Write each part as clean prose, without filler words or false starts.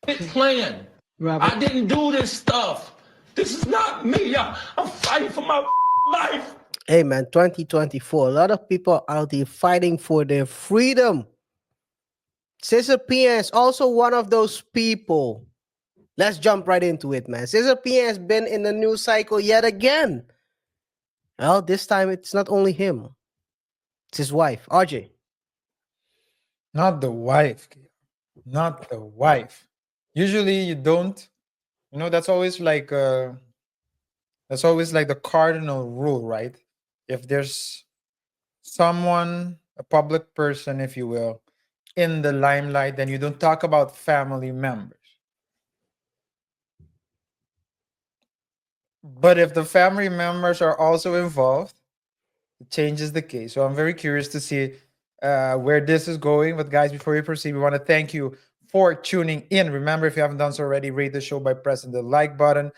plan. Robert. I didn't do this stuff. This is not me. I'm fighting for my life. Hey man, 2024. A lot of people out there fighting for their freedom. Cesar Pina is also one of those people. Let's jump right into it, man. Cesar Pina has been in the news cycle yet again. Well, this time it's not only him, it's his wife, RJ. Not the wife. Not the wife. Usually you don't. That's always like the cardinal rule, right? If there's someone, a public person, if you will, in the limelight, then you don't talk about family members. But if the family members are also involved, it changes the case. So I'm very curious to see where this is going. But guys, before we proceed, we want to thank you for tuning in. Remember, if you haven't done so already, rate the show by pressing the like button.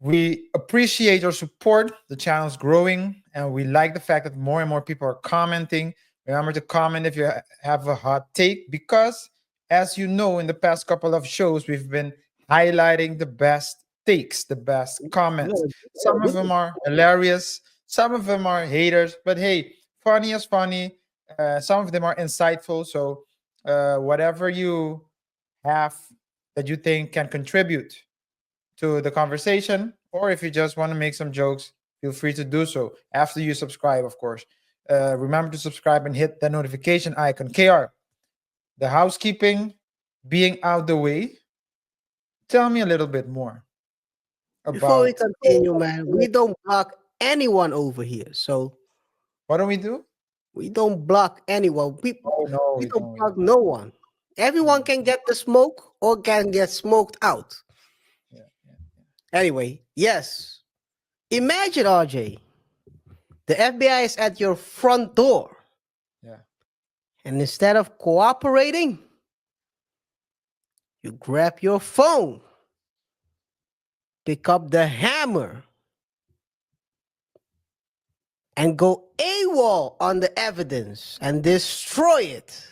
We appreciate your support. The channel's growing, and we like the fact that more and more people are commenting. Remember to comment if you have a hot take, because as you know, in the past couple of shows, we've been highlighting the best takes, the best comments. Some of them are hilarious, some of them are haters, but hey, funny is funny. Some of them are insightful. So, whatever you have that you think can contribute to the conversation, or if you just want to make some jokes, feel free to do so after you subscribe, of course. Remember to subscribe and hit the notification icon. KR, the housekeeping being out the way, tell me a little bit more Before we about continue, man, we don't block anyone over here. So what do we do? we don't block anyone. Oh no, We we don't don't. block no one. Everyone Mm, can get the smoke or can get smoked out. yeah, yeah, Anyway, yes. Imagine, RJ, the FBI is at your front door, yeah. and instead of cooperating, you grab your phone, pick up the hammer, and go AWOL on the evidence and destroy it.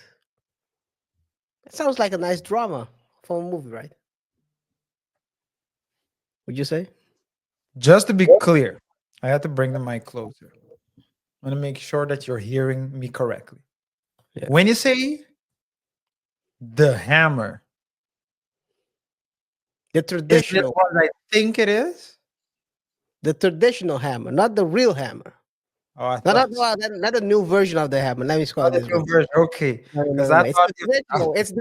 That sounds like a nice drama from a movie, right? Would you say? Just to be clear, I have to bring the mic closer. I want to make sure that you're hearing me correctly. Yeah. When you say the hammer, The is it traditional, what I think it is? the traditional hammer, not the real hammer. Oh, I Not, not, thought not, not a new version of the hammer. Let me just call it not a this way. new version. Okay, No, no, because no, I no. It's thought the you. traditional. It's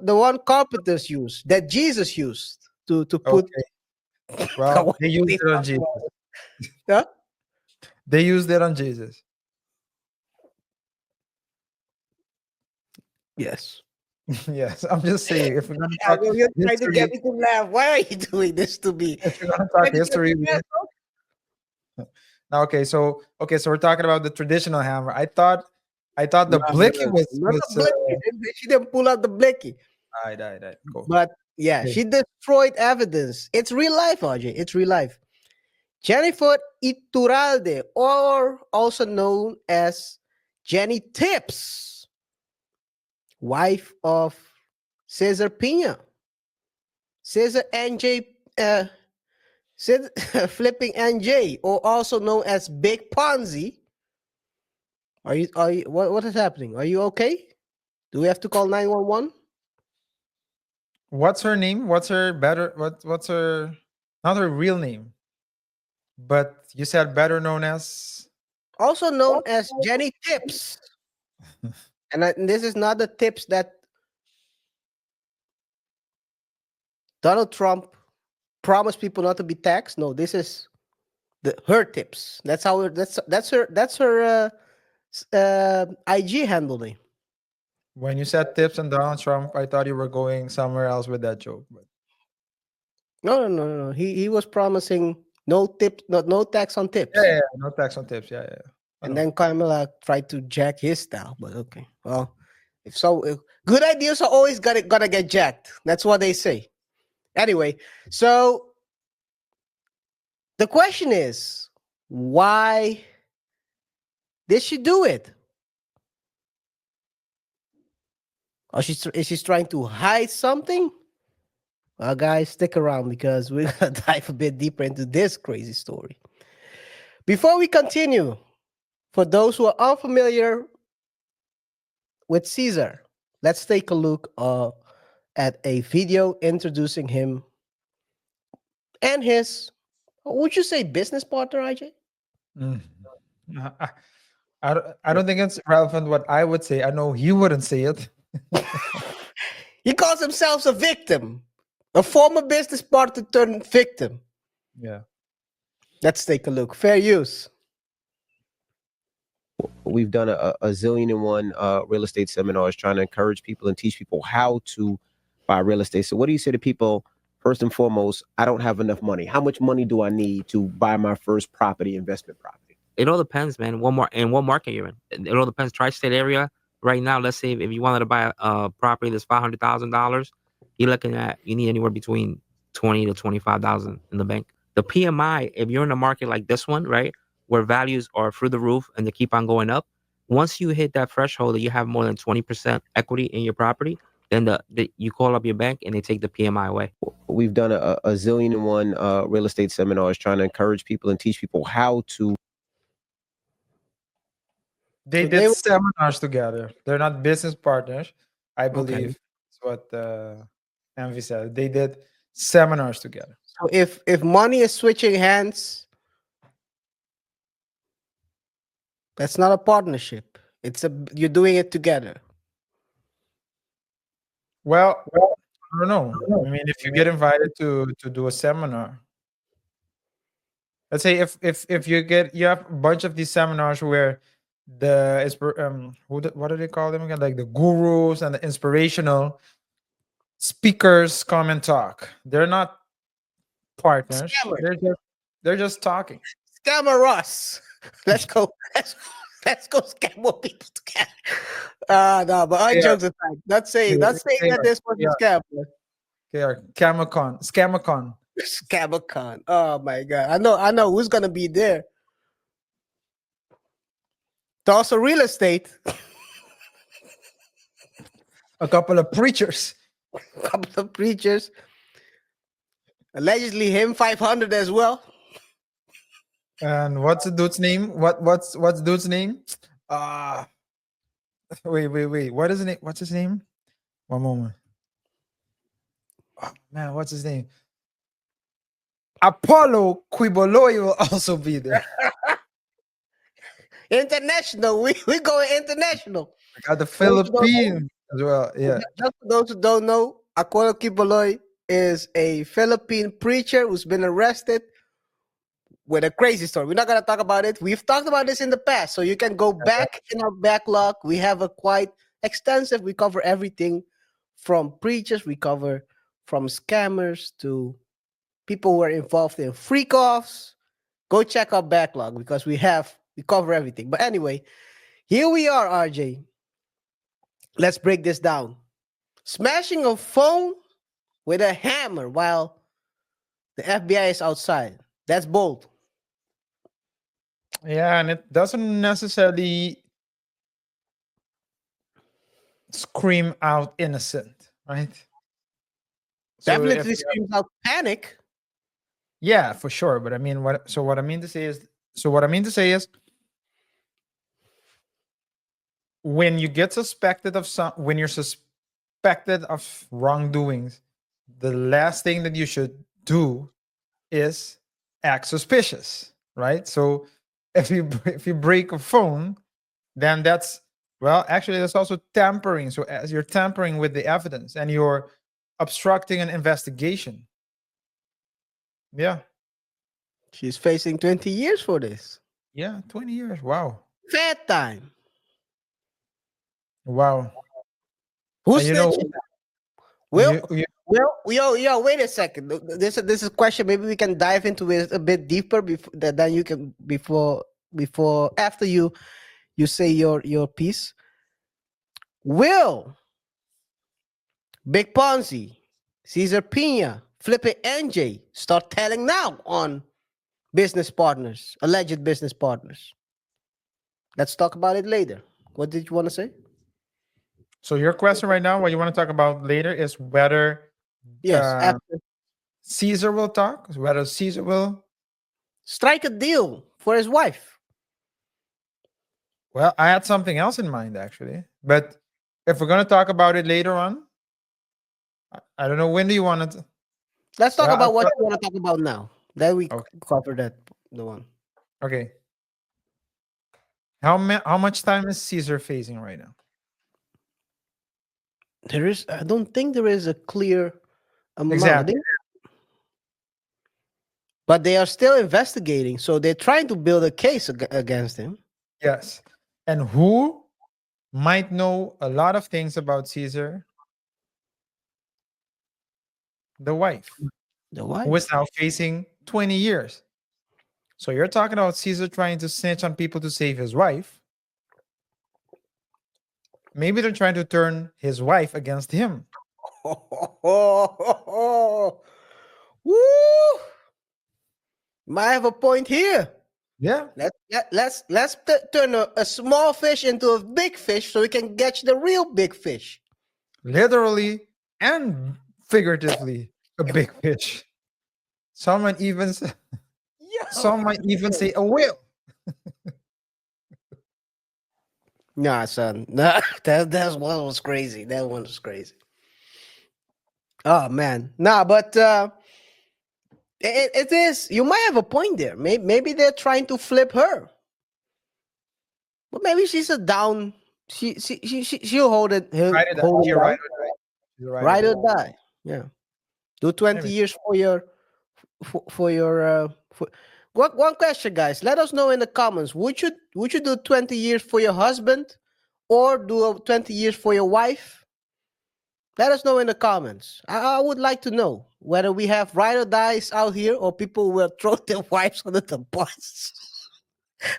the one carpenters used, that Jesus used to put. Okay, well, they used it on Jesus. Huh? They used it on Jesus. Yes. Yes, I'm just saying. If we're gonna Yeah, talk you're trying to get history, me to laugh. Why are you doing this to me? if we're gonna talk history, 2025, now, okay, so we're talking about the traditional hammer. I thought no, the no, blicky no, was not the was. blicky. She didn't pull out the blicky. I cool. But yeah, Okay. she destroyed evidence. It's real life, RJ. It's real life. Jennifer Iturralde, or also known as Jenny Tips, wife of Cesar Pina. Cesar NJ, flipping NJ, or also known as Big Ponzi. What is happening? Are you okay? Do we have to call 911? What's her name? What's her better? What's her? Not her real name, but you said better known as. Also known as Jenny Tips. And this is not the tips that Donald Trump promised people not to be taxed. No, this is her tips. That's how that's her IG handle name. When you said tips and Donald Trump, I thought you were going somewhere else with that joke. But No, no, no, no, no. He was promising no tip, no tax on yeah, tips. yeah, yeah, no tax on tips. Yeah, yeah. I And know. then Kamala tried to jack his style, but okay. Well, if good ideas are always gotta get jacked. That's what they say. Anyway, so the question is, why did she do it? Or is she trying to hide something? Well, guys, stick around because we're gonna dive a bit deeper into this crazy story. Before we continue, for those who are unfamiliar with Caesar, let's take a look at a video introducing him and his, would you say, business partner, IJ? Mm. I, I don't think it's relevant what I would say. I know he wouldn't say it. He calls himself a victim, a former business partner turned victim. Yeah. Let's take a look. Fair use. We've done a zillion and one real estate seminars trying to encourage people and teach people how to buy real estate. So what do you say to people? First and foremost, I don't have enough money. How much money do I need to buy my first investment property? It all depends, man. What market you're in. It all depends. Tri-state area right now. Let's say if you wanted to buy a property that's $500,000, you need anywhere between 20 to 25,000 in the bank. The PMI, if you're in a market like this one, right, where values are through the roof and they keep on going up, once you hit that threshold that you have more than 20% equity in your property, then you call up your bank and they take the PMI away. We've done a zillion and one real estate seminars trying to encourage people and teach people how to. They So did seminars together. They're not business partners, I Okay. believe. That's what Envy said. They did seminars together. So if money is switching hands, that's not a partnership. You're doing it together. Well, I don't know. I mean, if you get invited to do a seminar, let's say if you have a bunch of these seminars where what do they call them again? Like the gurus and the inspirational speakers come and talk. They're not partners. Scammer. They're just talking. Scammer us. Let's go. Let's go scam more people together. No, but all Yeah. jokes aside, not saying that this was a scam. They are Scamacon. Scamacon. Oh my god. I know who's gonna be there. It's also real estate. A couple of preachers. Couple of preachers. Allegedly him 500 as well. And what's the dude's name? What's dude's name? Wait. What is it? What's his name? One moment. Oh, man, what's his name? Apollo Quiboloy will also be there. International. We going international. We got the Philippines as well. Yeah. Just for those who don't know, Aquino Kiboloy is a Philippine preacher who's been arrested with a crazy story. We're not going to talk about it. We've talked about this in the past, so you can go back in our backlog. We have a quite extensive. We cover everything from preachers, we cover from scammers to people who are involved in freak offs. Go check our backlog because we cover everything. But anyway, here we are, RJ. Let's break this down. Smashing a phone with a hammer while the FBI is outside. That's bold. Yeah, and it doesn't necessarily scream out innocent, right? So Definitely screams out panic. yeah, for sure. But I mean, what I mean to say is, when you get suspected of when you're suspected of wrongdoings, the last thing that you should do is act suspicious, right? So if you break a phone, then that's also tampering. So as you're tampering with the evidence and you're obstructing an investigation. Yeah. She's facing 20 years for this. Yeah, 20 years. Wow. Fair time. Wow. Who's And you know, snitching? Well, you- yo, wait a second. This is a question. Maybe we can dive into it a bit deeper before then you can after you say your piece. Will Big Ponzi, Cesar Pina, Flippy NJ start telling now on business partners, alleged business partners? Let's talk about it later. What did you want to say? So your question right now, what you want to talk about later, is whether Yes, uh, after Caesar will talk, whether Caesar will. strike a deal for his wife. Well, I had something else in mind actually, but if we're gonna talk about it later on, I don't know, when do you want to? Let's talk Well, about what you want to talk about now. Then we Okay. cover that the one. Okay. How much time is Caesar facing right now? I don't think there is a clear amount. Exactly. But they are still investigating, so they're trying to build a case against him. Yes. And who might know a lot of things about Caesar? The wife, The who wife. is now facing 20 years. So you're talking about Caesar trying to snitch on people to save his wife. Maybe they're trying to turn his wife against him. Woo! Might have a point here. Yeah, Let's turn a small fish into a big fish so we can catch the real big fish. literally and figuratively, a big fish. Someone even some might even say a whale. Nah, son. Nah, that one was crazy. That one was crazy. Oh man. Nah, but it is. You might have a point there. Maybe they're trying to flip her. But maybe she's a down. She'll hold it. Ride or die. Hold it She down. ride or die. She's a ride Ride or or die. Yeah. Do 20 Maybe. years for your one question, guys. Let us know in the comments. Would you do 20 years for your husband or do 20 years for your wife? Let us know in the comments. I would like to know whether we have ride or dies out here or people will throw their wives under the bus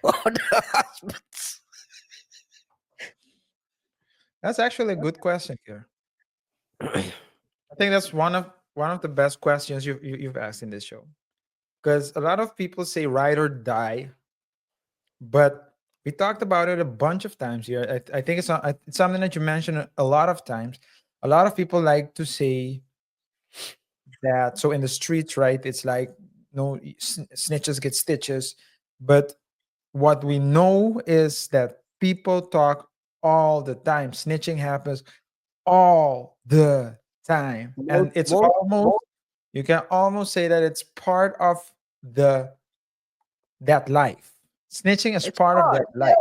or the husbands. That's actually a good question here. I think that's one of the best questions you've asked in this show, because a lot of people say ride or die, but we talked about it a bunch of times here. I think it's something that you mentioned a lot of times. A lot of people like to say that. So in the streets, right? It's like no snitches get stitches, but what we know is that people talk all the time. Snitching happens all the time, and it's almost, you can almost say that it's part of the that life. Snitching is It's part of that life.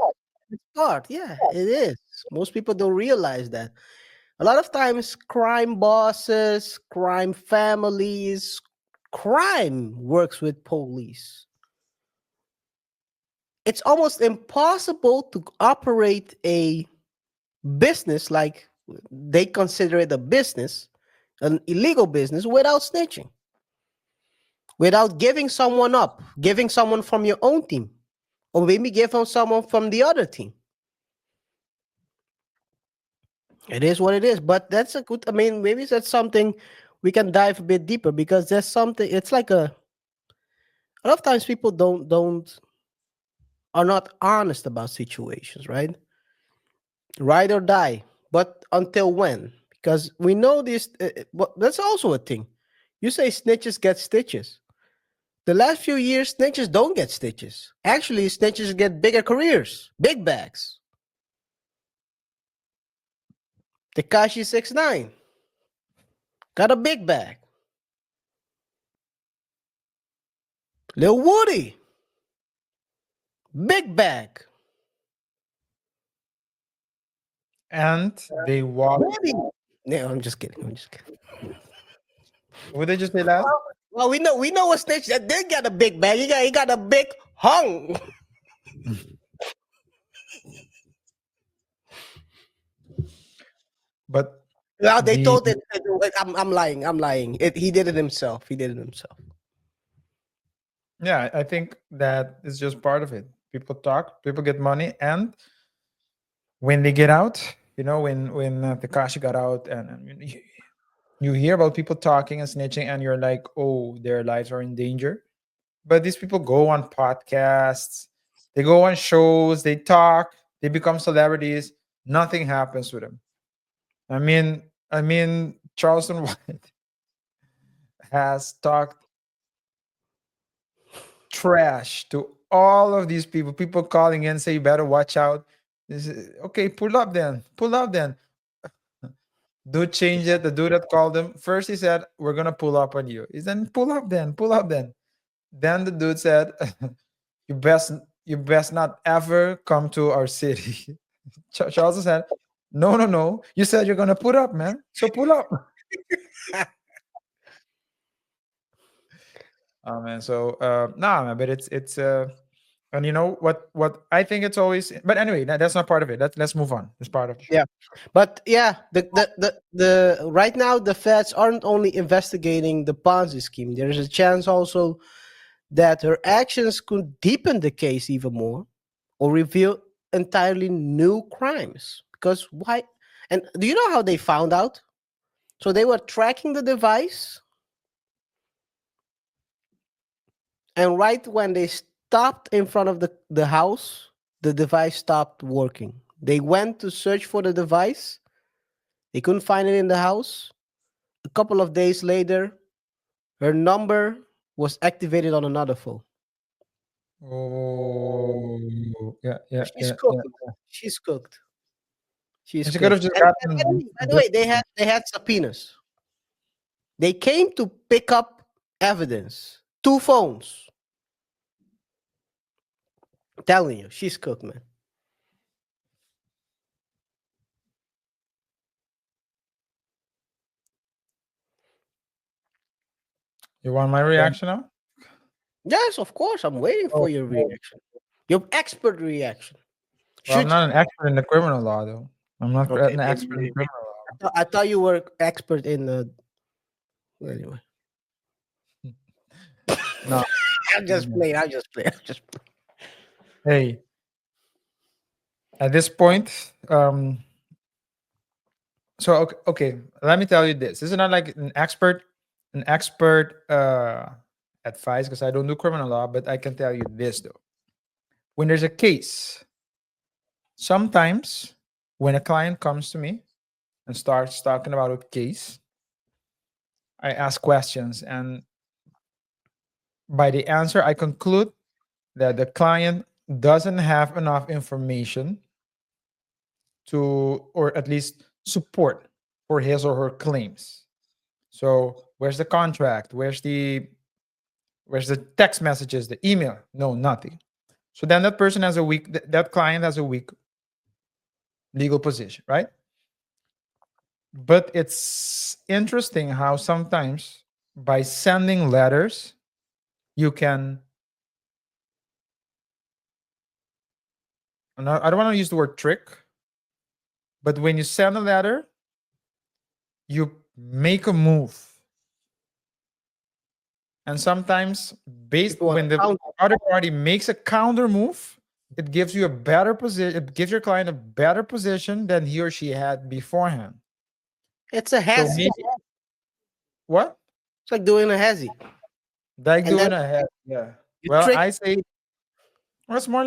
It's part. Yeah, it is. Most people don't realize that. A lot of times, crime bosses, crime families, crime works with police. It's almost impossible to operate a business like they consider it a business, an illegal business, without snitching, without giving someone up, giving someone from your own team, or maybe giving someone from the other team. It is what it is, but that's a good. I mean, maybe that's something we can dive a bit deeper because there's something. It's like a lot of times people don't are not honest about situations, right? Ride or die, but until when? Because we know this. But that's also a thing. You say snitches get stitches. The last few years, snitches don't get stitches. Actually, snitches get bigger careers, big bags. Tekashi 6ix9ine got a big bag. Lil Woody, big bag. And they walk. Woody. No, I'm just kidding. I'm just kidding. What did you say last? Well, we know a snitch that did got a big bag. He got a big hung. But Well, they the told it. I'm lying. I'm lying. He did it himself. He did it himself. yeah, I think that is just part of it. People talk, people get money, and when they get out, when Takashi got out, and you hear about people talking and snitching, and you're like, oh, their lives are in danger. But these people go on podcasts, they go on shows, they talk, they become celebrities. Nothing happens to them. I mean, Charleston White has talked trash to all of these people. People calling in say you better watch out. This is, okay, pull up then. Pull up then. Dude changed it. The dude that called him first, he said, "We're gonna pull up on you." He said, "Pull up then. Pull up then." Then the dude said, "You best you best not ever come to our city." Charles said, "No, no, no. You said you're gonna put up, man. So pull up." Oh man, so nah, man, but it's and you know what I think it's always. But anyway, that's not part of it. Let's move on. It's part of the show. Yeah, but yeah, the right now the feds aren't only investigating the Ponzi scheme. There's a chance also that her actions could deepen the case even more, or reveal entirely new crimes. Because why? And do you know how they found out? So they were tracking the device, and right when they stopped in front of the house, the device stopped working. They went to search for the device. They couldn't find it in the house. A couple of days later, her number was activated on another phone. Oh, yeah, yeah, She's yeah, cooked. yeah. Man. She's cooked. She's And she could have cooked. just And gotten by the way, they had subpoenas. They came to pick up evidence. 2 phones. I'm telling you, she's cooked, man. You want my reaction now? Yes, of course. I'm waiting for Oh, your reaction. Your expert reaction. well, I'm Should not an expert in the criminal law, though. I'm not okay, an expert in maybe. criminal law. I thought you were expert in anyway. No. I'm just playing. I'm just playing. I'm just playing. Hey, at this point, so okay, let me tell you this. This is not like an expert advice because I don't do criminal law, but I can tell you this though. When there's a case, sometimes when a client comes to me and starts talking about a case, I ask questions, and by the answer, I conclude that the client doesn't have enough information to, or at least support for his or her claims. So, where's the contract? Where's the text messages, the email? No, nothing. So then that person has a weak, that client has a weak legal position, right? But it's interesting how sometimes by sending letters, you can, I don't want to use the word trick, but when you send a letter, you make a move. And sometimes, based People want when to the count. other party makes a counter move, it gives you a better position. It gives your client a better position than he or she had beforehand. It's a So hazy. maybe what? It's like doing a hazy. Like And then doing a head. Yeah. you Well, trick. I say well, it's more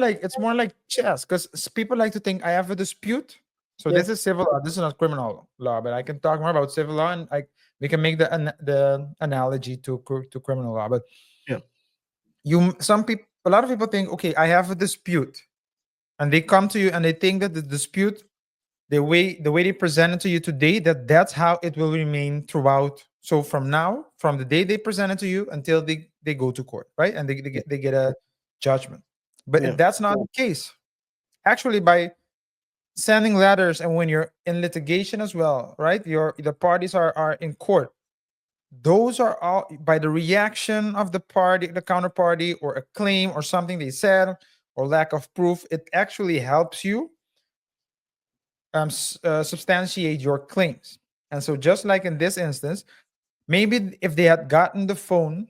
like chess because people like to think I have a dispute. So Yeah. this is civil law. This is not criminal law, but I can talk more about civil law, and we can make the analogy to criminal law. But Yeah. a lot of people think, okay, I have a dispute, and they come to you and they think that the dispute, the way they present it to you today, that's how it will remain throughout. So from the day they present it to you until they go to court, right, and they get a judgment. But Yeah. that's not the case. Actually, by sending letters, and when you're in litigation as well, right, the parties are in court, those are all by the reaction of the party, the counterparty, or a claim or something they said, or lack of proof. It actually helps you substantiate your claims. And so, just like in this instance, maybe if they had gotten the phone,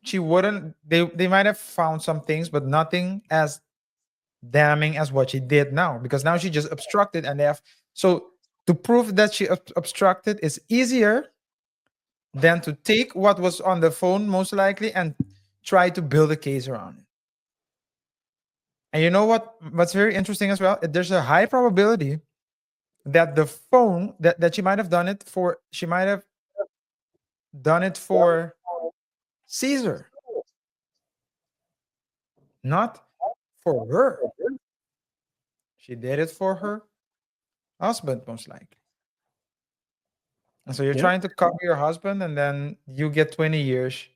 she wouldn't. They might have found some things, but nothing as damning as what she did now, because now she just obstructed, and they have so to prove that she obstructed is easier than to take what was on the phone, most likely, and try to build a case around it. And you know what's very interesting as well? There's a high probability that the phone that she might have done it for, she might have done it for Caesar, not for her. She did it for her husband, most likely. And so you're Yeah. trying to cover your husband, and then you get 20 years.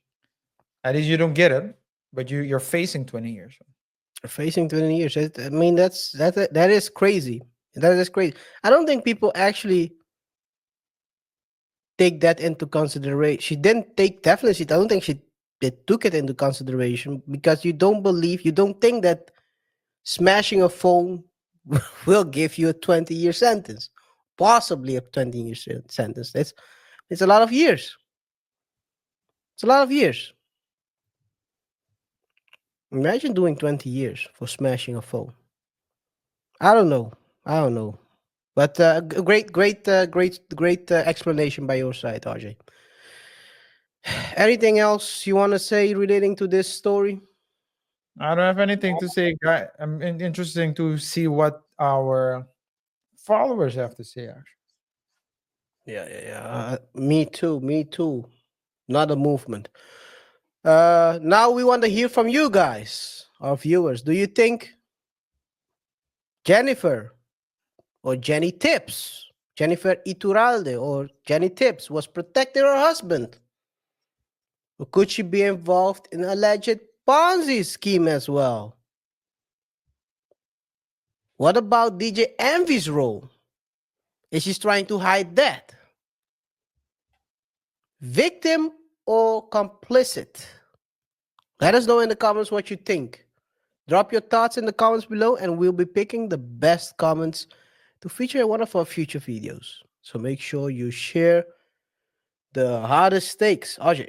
At least you don't get it, but you're facing 20 years. Facing 20 years. I mean, that is crazy. That is crazy. I don't think people actually take that into consideration. She didn't take definitely. I don't think they took it into consideration because you don't think that smashing a phone will give you a 20-year sentence, possibly a 20-year sentence. It's a lot of years. It's a lot of years. Imagine doing 20 years for smashing a phone. I don't know. I don't know. But great explanation by your side, RJ. Anything else you want to say relating to this story? I don't have anything to say, guy. Interesting to see what our followers have to say. Actually, Yeah. Me too. Me too. Not a movement. Now we want to hear from you guys, our viewers. Do you think Jennifer or Jenny Tips, Jennifer Iturralde or Jenny Tips was protecting her husband? Or could she be involved in an alleged Ponzi scheme as well? What about DJ Envy's role? Is she trying to hide that? Victim or complicit? Let us know in the comments what you think. Drop your thoughts in the comments below, and we'll be picking the best comments to feature in one of our future videos. So make sure you share the hardest stakes. Ajay.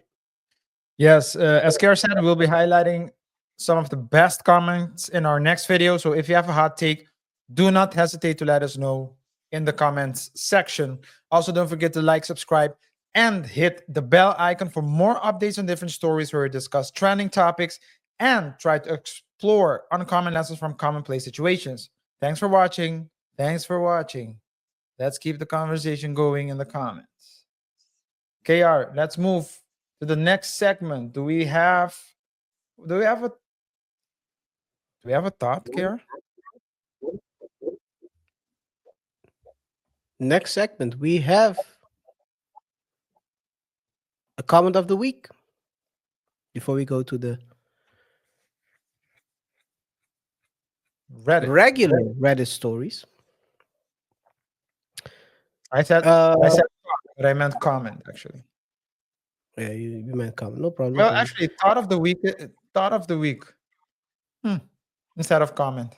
yes. As Kara said, we'll be highlighting some of the best comments in our next video. So if you have a hot take, do not hesitate to let us know in the comments section. Also, don't forget to like, subscribe, and hit the bell icon for more updates on different stories where we discuss trending topics and try to explore uncommon lessons from commonplace situations. Thanks for watching. Thanks for watching. Let's keep the conversation going in the comments. KR, let's move to the next segment. Do we have a thought, KR? Next segment, we have a comment of the week. Before we go to the Reddit. regular Reddit stories. I said Uh, but I meant comment actually. yeah, you meant comment. No problem. Well, actually, thought of the week. Thought of the week. Instead of comment.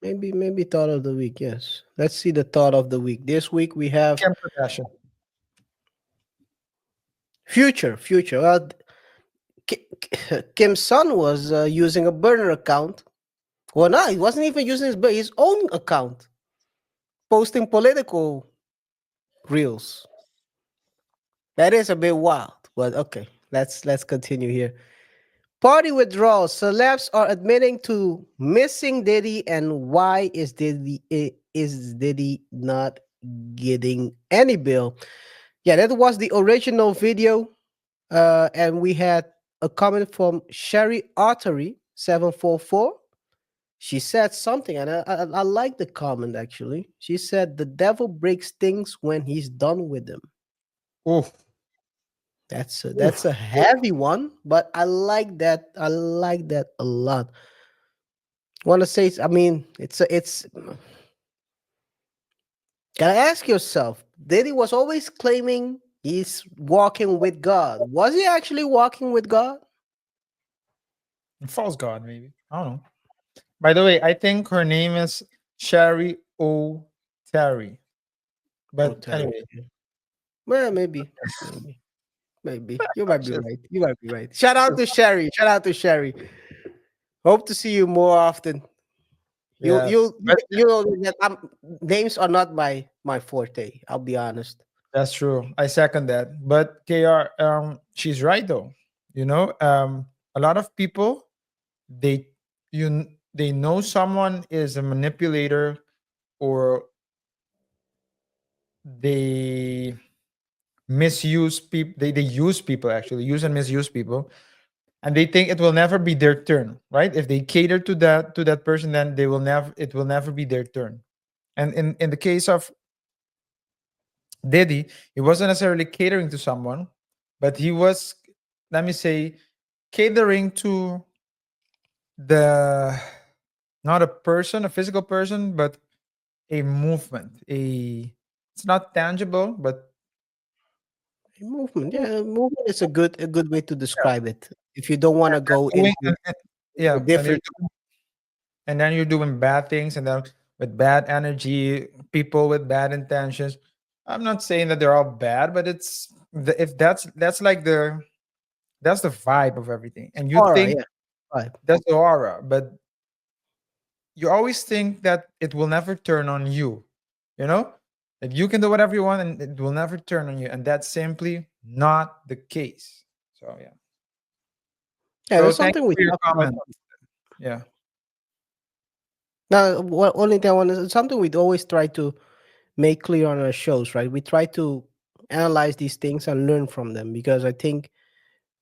Maybe thought of the week. Yes. Let's see the thought of the week. This week we have Kim Kardashian. future. Well, Kim's son was using a burner account. Well, no, he wasn't even using his own account, posting political reels. That is a bit wild, but okay. Let's continue here. Party withdrawals. Celebs are admitting to missing Diddy, and why is Diddy not getting any bill? Yeah, that was the original video, and we had a comment from Sherry Artery 744. She said something, and I like the comment actually. She said, "The devil breaks things when he's done with them." Oof. That's a heavy one, but I like that. I like that a lot. Want to say? I mean, it's. Gotta ask yourself. Diddy was always claiming he's walking with God. Was he actually walking with God? False God, maybe. I don't know. By the way, I think her name is Sherry O. Terry. But Terry. anyway, Well, maybe you might be right. You might be right. Shout out to Sherry. Shout out to Sherry. Hope to see you more often. yes. You know that names are not my forte. I'll be honest. That's true. I second that. But KR, she's right though. You know, a lot of people they they know someone is a manipulator or they misuse people. They use people, actually use and misuse people, and they think it will never be their turn, right? If they cater to that person, then they will never it will never be their turn. And in the case of Diddy, he wasn't necessarily catering to someone, but he was, let me say, catering to the, not a person, a physical person, but a movement. It's not tangible, but Movement, yeah, movement is a good way to describe it. If you don't want to go doing, into a yeah, different, and then you're doing bad things, and then with bad energy, people with bad intentions. I'm not saying that they're all bad, but if that's like that's the vibe of everything, and you aura, think yeah, right. that's the aura, but you always think that it will never turn on you, you know, that you can do whatever you want and it will never turn on you, and that's simply not the case. So yeah. Yeah, So that's thank something you we for your talk about. comment. Yeah. Now, what only thing I want is something we'd always try to make clear on our shows, right? We try to analyze these things and learn from them because I think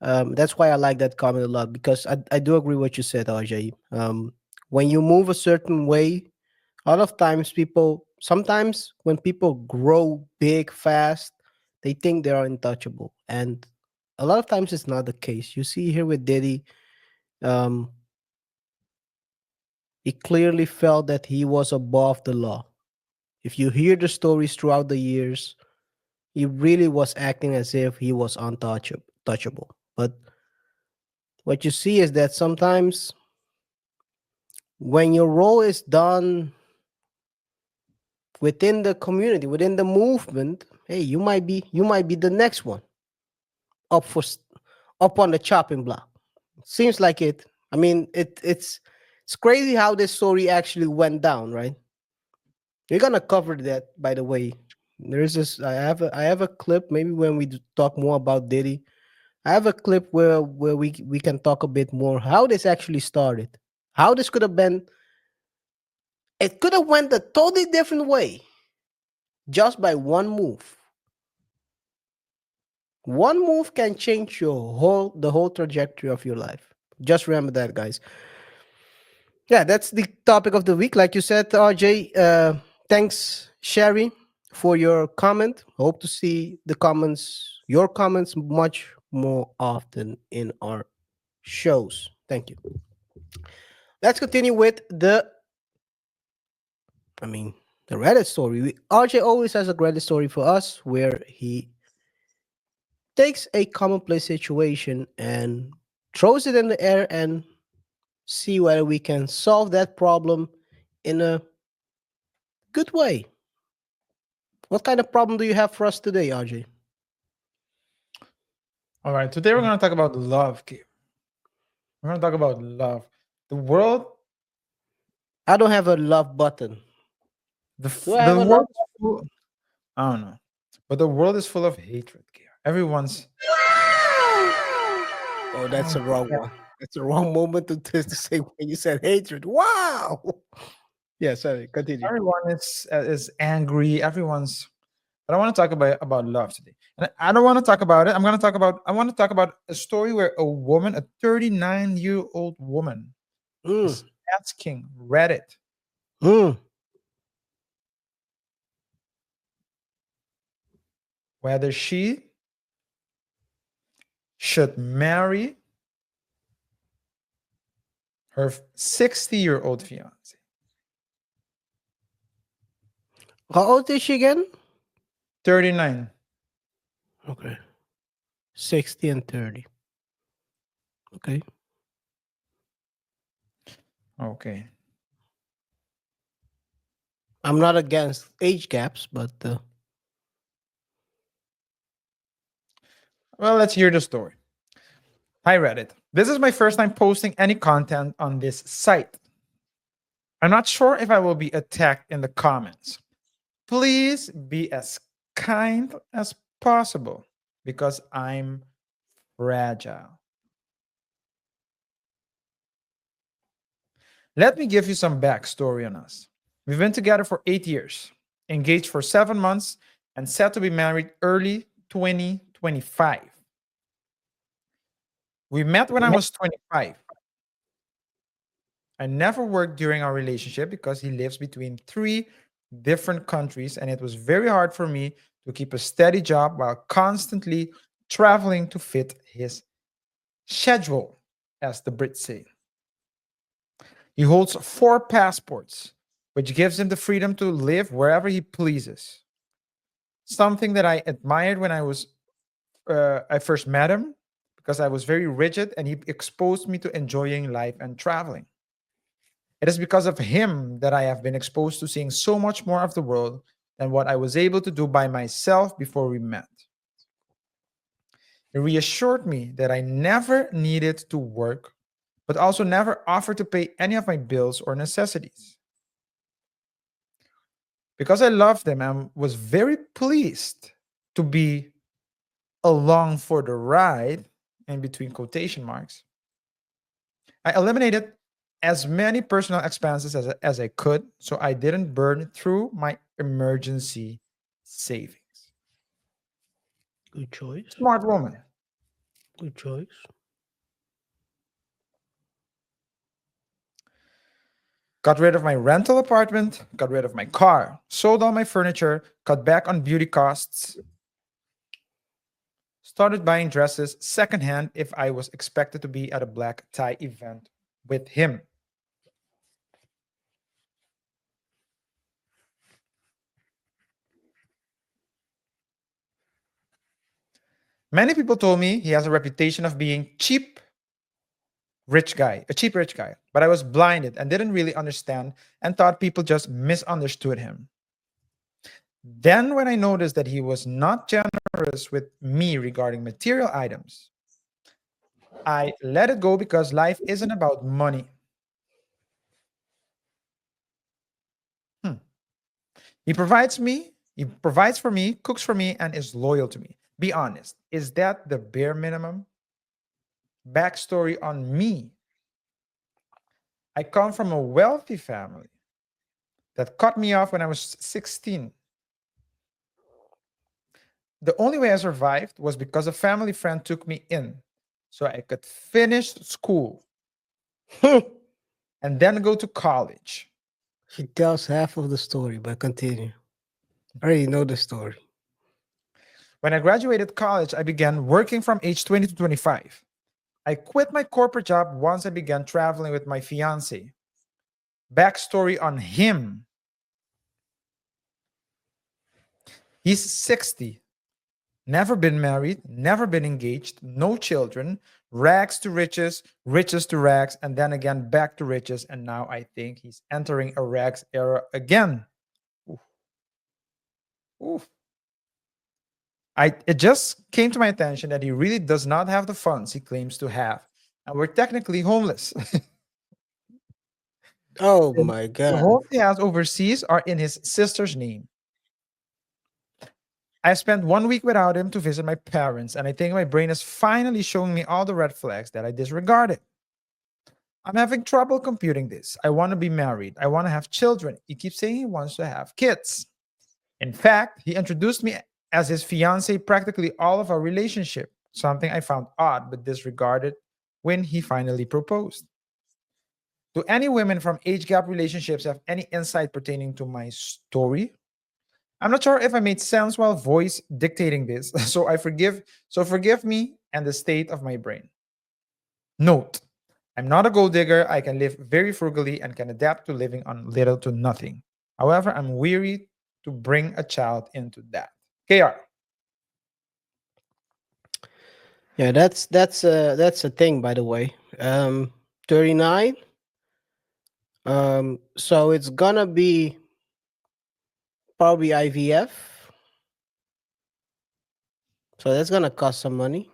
that's why I like that comment a lot because I do agree what you said, RJ. When you move a certain way, a lot of times sometimes when people grow big fast, they think they are untouchable. And a lot of times it's not the case. You see here with Diddy, um, he clearly felt that he was above the law. If you hear the stories throughout the years, he really was acting as if he was untouchable. But what you see is that sometimes when your role is done within the community, within the movement, hey, you might be the next one up up on the chopping block. Seems like it. I mean, it's crazy how this story actually went down, right? We're gonna cover that, by the way. There's this. I have a clip. Maybe when we talk more about Diddy, I have a clip where we can talk a bit more how this actually started, how this could have been. It could have went a totally different way just by one move. One move can change the whole trajectory of your life. Just remember that, guys. Yeah, that's the topic of the week. Like you said, RJ, thanks, Sherry, for your comment. Hope to see your comments much more often in our shows. Thank you. Let's continue with I mean, the Reddit story. RJ always has a Reddit story for us where he takes a commonplace situation and throws it in the air and see whether we can solve that problem in a good way. What kind of problem do you have for us today, RJ? All right. Today we're going to talk about love. We're going to talk about love. The world, I don't have a love button. Do I have the a love? world is full, I don't know, but the world is full of hatred. Everyone's. Oh, that's a wrong one. That's a wrong moment to say when you said hatred. Wow. Yeah, sorry. Continue. Everyone is angry. Everyone's. But I want to talk about love today, and I don't want to talk about it. I want to talk about a story where a woman, a 39-year-old woman, Mm, is asking Reddit mm. whether she should marry her 60-year-old fiance. How old is she again? 39. Okay. 60 and 30. Okay. Okay. I'm not against age gaps, but Well, let's hear the story. Hi, Reddit. This is my first time posting any content on this site. I'm not sure if I will be attacked in the comments. Please be as kind as possible because I'm fragile. Let me give you some backstory on us. We've been together for 8 years, engaged for 7 months, and set to be married early 2025. We met when I was 25. I never worked during our relationship because he lives between 3 different countries, and it was very hard for me to keep a steady job while constantly traveling to fit his schedule, as the Brits say. He holds 4 passports, which gives him the freedom to live wherever he pleases. Something that I admired when I first met him, because I was very rigid and he exposed me to enjoying life and traveling. It is because of him that I have been exposed to seeing so much more of the world than what I was able to do by myself before we met. He reassured me that I never needed to work, but also never offered to pay any of my bills or necessities. Because I loved him and was very pleased to be along for the ride, in between quotation marks, I eliminated as many personal expenses as I could so I didn't burn through my emergency savings. Good choice. Smart woman. Good choice. Got rid of my rental apartment, got rid of my car, sold all my furniture, cut back on beauty costs, started buying dresses secondhand if I was expected to be at a black tie event with him. Many people told me he has a reputation of being a cheap rich guy, but I was blinded and didn't really understand and thought people just misunderstood him. Then, when I noticed that he was not generous with me regarding material items, I let it go because life isn't about money. He provides for me, cooks for me, and is loyal to me. Be honest, is that the bare minimum? Backstory on me. I come from a wealthy family that cut me off when I was 16. The only way I survived was because a family friend took me in so I could finish school and then go to college. She tells half of the story, but continue. I already know the story. When I graduated college, I began working from age 20 to 25. I quit my corporate job once I began traveling with my fiance. Backstory on him. He's 60, never been married, never been engaged, no children, rags to riches, riches to rags, and then again back to riches. And now I think he's entering a rags era again. Oof. Oof. It just came to my attention that he really does not have the funds he claims to have. And we're technically homeless. Oh The my the god. homes he has overseas are in his sister's name. I spent 1 week without him to visit my parents, and I think my brain is finally showing me all the red flags that I disregarded. I'm having trouble computing this. I want to be married. I want to have children. He keeps saying he wants to have kids. In fact, he introduced me as his fiance practically all of our relationship, something I found odd but disregarded when he finally proposed. Do any women from age gap relationships have any insight pertaining to my story? I'm not sure if I made sense while voice dictating this, so forgive me and the state of my brain. Note, I'm not a gold digger. I can live very frugally and can adapt to living on little to nothing. However, I'm weary to bring a child into that. KR. Yeah, that's a thing, by the way. 39. So it's gonna be probably IVF. So that's gonna cost some money.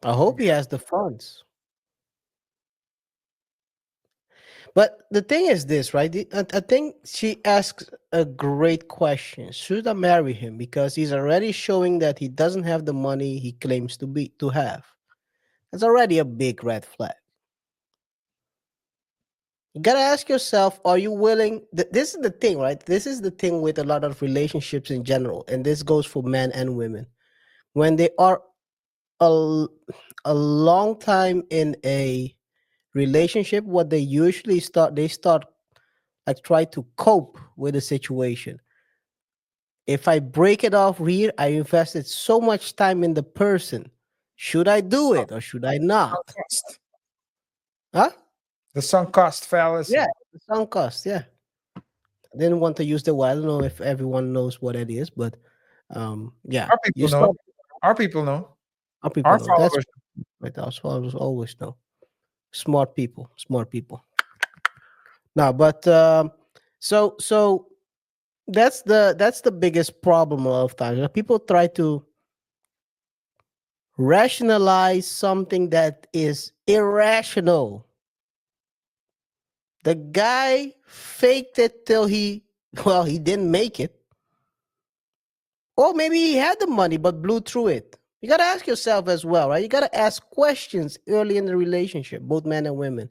I hope he has the funds. But the thing is this, right? I think she asks a great question. Should I marry him? Because he's already showing that he doesn't have the money he claims to have. That's already a big red flag. You gotta ask yourself, are you willing? This is the thing, right? This is the thing with a lot of relationships in general, and this goes for men and women. When they are a, a long time in a relationship, what they usually start like try to cope with the situation. If I break it off here, I invested so much time in the person. Should I do it or should I Sunk not? cost. Huh? The sunk cost fallacy. Yeah, the sunk cost. Yeah. I didn't want to use the word. I don't know if everyone knows what it is, but yeah, Our you people start. know. Our people know. Our people Our know. That's followers. right. Our followers always know. Smart people. Smart people. Now, but so that's the biggest problem a lot of times. People try to rationalize something that is irrational. The guy faked it till he didn't make it. Or maybe he had the money but blew through it. You got to ask yourself as well, right? You got to ask questions early in the relationship, both men and women.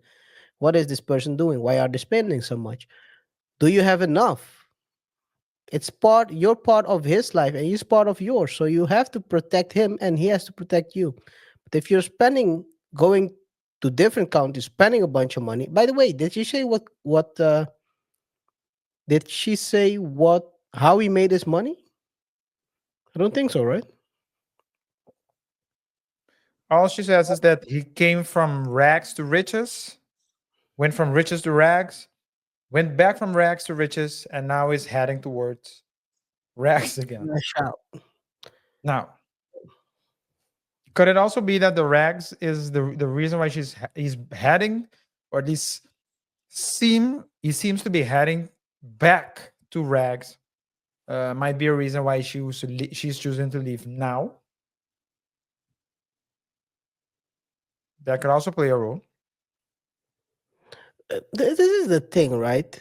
What is this person doing? Why are they spending so much? Do you have enough? You're part of his life and he's part of yours. So you have to protect him and he has to protect you. But if you're going to different countries, spending a bunch of money. By the way, did she say did she say how he made his money? I don't think so, right? All she says is that he came from rags to riches, went from riches to rags, went back from rags to riches, and now is heading towards rags again. Cash out. Now, could it also be that the rags is the reason why he's heading, or at least he seems to be heading back to rags? Might be a reason why she's choosing to leave now. That could also play a role. This is the thing, right?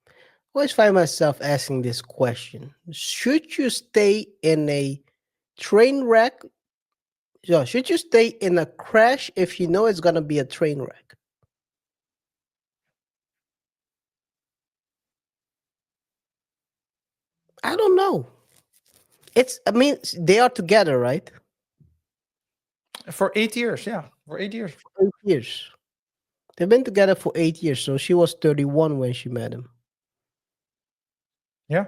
I always find myself asking this question: should you stay in a train wreck? Yeah, should you stay in a crash if you know it's gonna be a train wreck? I don't know. They are together, right? For 8 years, yeah, for 8 years. 8 years. They've been together for 8 years. So she was 31 when she met him. Yeah,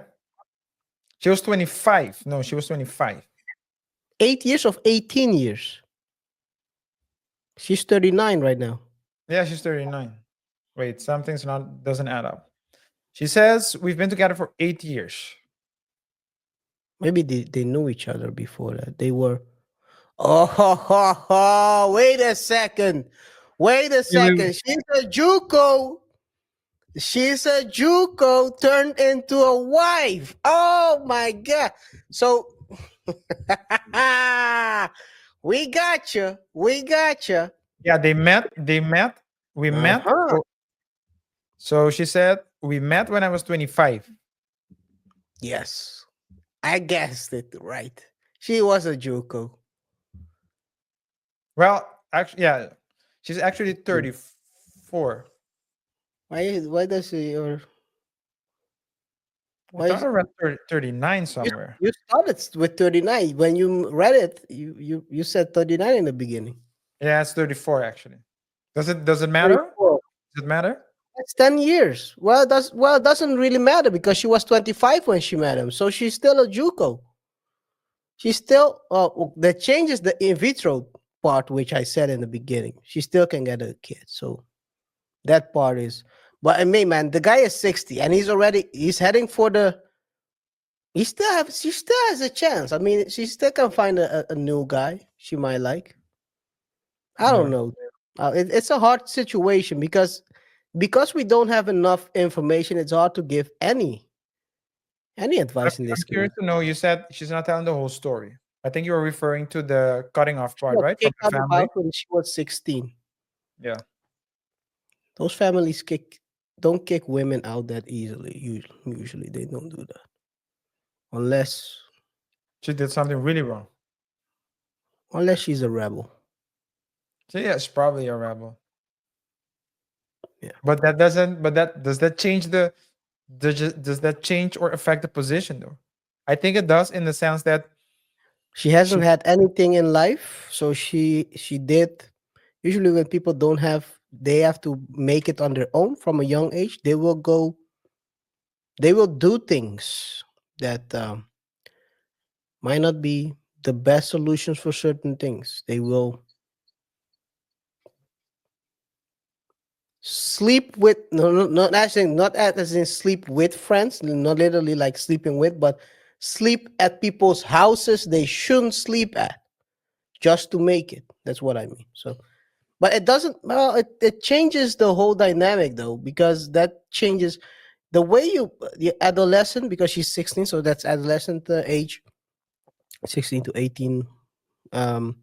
she was 25. No, she was 25. 8 years of 18 years. She's 39 right now. Yeah, she's 39. Wait, something's not doesn't add up. She says we've been together for 8 years. Maybe they knew each other before that. They were. Oh, wait a second. Wait a Wait, wait, wait. second. She's a Juco turned into a wife. Oh my God. So we got you. We got you. Yeah, they met. We met. Uh-huh. So she said we met when I was 25. Yes. I guessed it right. She was a Juco. Well, actually, yeah, she's actually 34. Why does she or I why thought is I read 39 somewhere. you started with 39 when you read it? You said 39 in the beginning. Yeah, it's 34 actually. Does it matter? 34. Does it matter? That's 10 years. It doesn't really matter because she was 25 when she met him. So she's still a Juco. She's still the change is the in vitro part, which I said in the beginning. She still can get a kid. So that part is, but I mean, man, the guy is 60 and he's heading for the she still has a chance. I mean, she still can find a new guy she might like. I don't Yeah. know. It's a hard situation because we don't have enough information. It's hard to give any advice in I'm this curious case. to know. You said she's not telling the whole story. I think you were referring to the cutting off She part, was right? From kicked the out of the family. house when she was 16. Yeah. Those families don't kick women out that easily. Usually they don't do that unless She did something really wrong. unless she's a rebel. So yeah, it's probably a rebel. But that doesn't. But that does that change the does that change or affect the position though? I think it does in the sense that She she hasn't had anything in life, so she did. Usually, when people don't have, they have to make it on their own from a young age. They will go. They will do things that might not be the best solutions for certain things. They will sleep with not actually not as in sleep with friends, not literally like sleeping with, but sleep at people's houses they shouldn't sleep at just to make it. That's what I mean. So, but it doesn't. Well, it changes the whole dynamic though, because that changes the way you the adolescent, because she's 16, so that's adolescent age, 16 to 18. Um,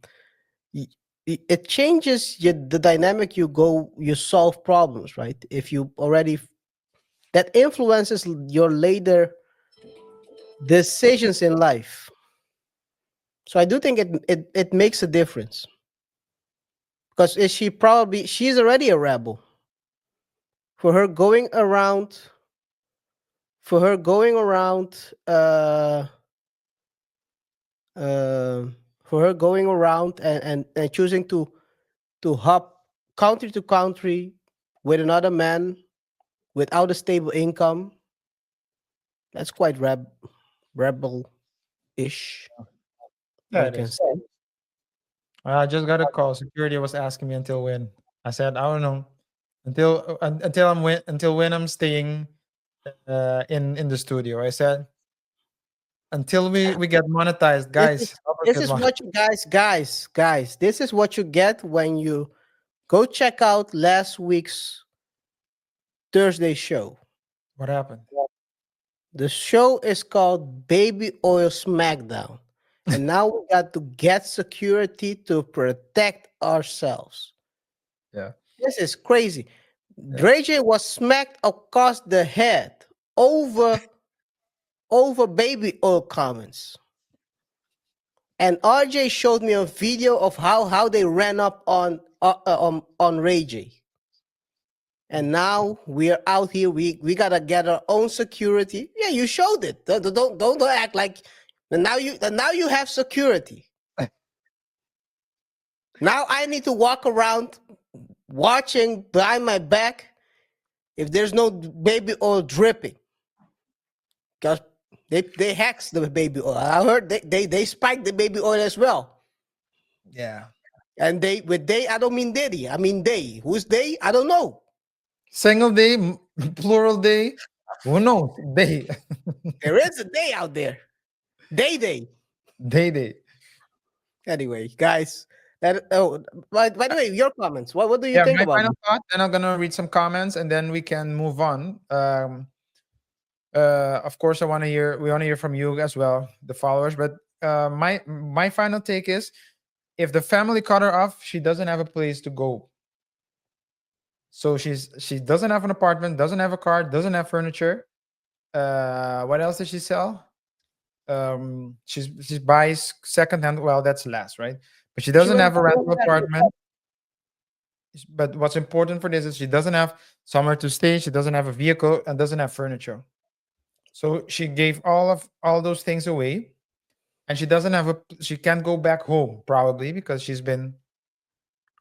y- it changes the dynamic. You solve problems, right? If you already that influences your later decisions in life. So I do think it makes a difference, because she's already a rebel for her going around for her going around uh uh for her going around and choosing to hop country to country with another man without a stable income. That's quite rebel ish, yeah, we it can is. say. I just got a call. Security was asking me until when. I said I don't know until when I'm staying in the studio. I said until we get monetized, This is guys. Help us this get is monetized. what you guys. This is what you get when you go check out last week's Thursday show. What happened? The show is called Baby Oil Smackdown. And now we got to get security to protect ourselves. Yeah. This is crazy. Yeah. Dre J was smacked across the head over baby oil comments. And RJ showed me a video of how they ran up on Ray J. And now we are out here. We gotta get our own security. Yeah, you showed it. Don't act like now you have security. Now I need to walk around watching behind my back if there's no baby oil dripping. Because they hacks the baby oil. I heard they spiked the baby oil as well. Yeah. And they, I don't mean Diddy. I mean they. Who's they? I don't know. Single day, plural day. Who knows? They. There is a day out there. Day. They. Anyway, guys. By the way, your comments. What do you Yeah, think my about final this? thought. Then I'm gonna read some comments and then we can move on. Of course, we want to hear from you as well, the followers. But my final take is, if the family cut her off, she doesn't have a place to go. So she doesn't have an apartment, doesn't have a car, doesn't have furniture. What else does she sell? She buys secondhand. Well, that's last, right? But she She doesn't went have a back to rental Canada. apartment. But what's important for this is she doesn't have somewhere to stay. She doesn't have a vehicle and doesn't have furniture. So she gave all those things away, and she doesn't have a. She can't go back home probably because she's been.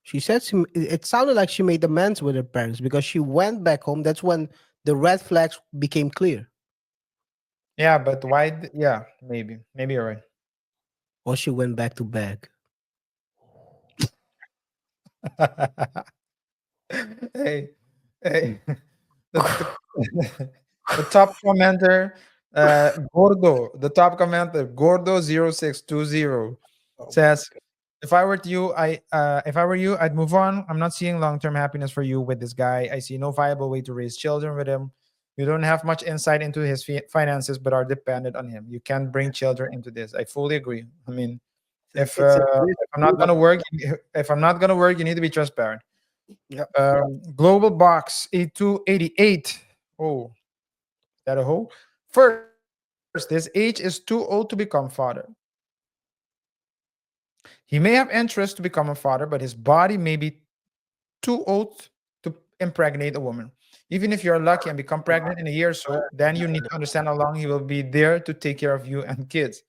She said it sounded like she made amends with her parents because she went back home. That's when the red flags became clear. Yeah, but why? Yeah, maybe you're right. Or she went back to bag. Hey, hey, the, the top commenter, Gordo 0620 says, if I were you, I'd move on. I'm not seeing long-term happiness for you with this guy. I see no viable way to raise children with him. You don't have much insight into his finances, but are dependent on him. You can't bring children into this. I fully agree. I mean, It's a if I'm not gonna work, if I'm not gonna work, you need to be transparent. Yep. Global Box 8288. Oh, is that a hole? First, this age is too old to become father. He may have interest to become a father, but his body may be too old to impregnate a woman. Even if you're lucky and become pregnant in a year or so, then you need to understand how long he will be there to take care of you and kids.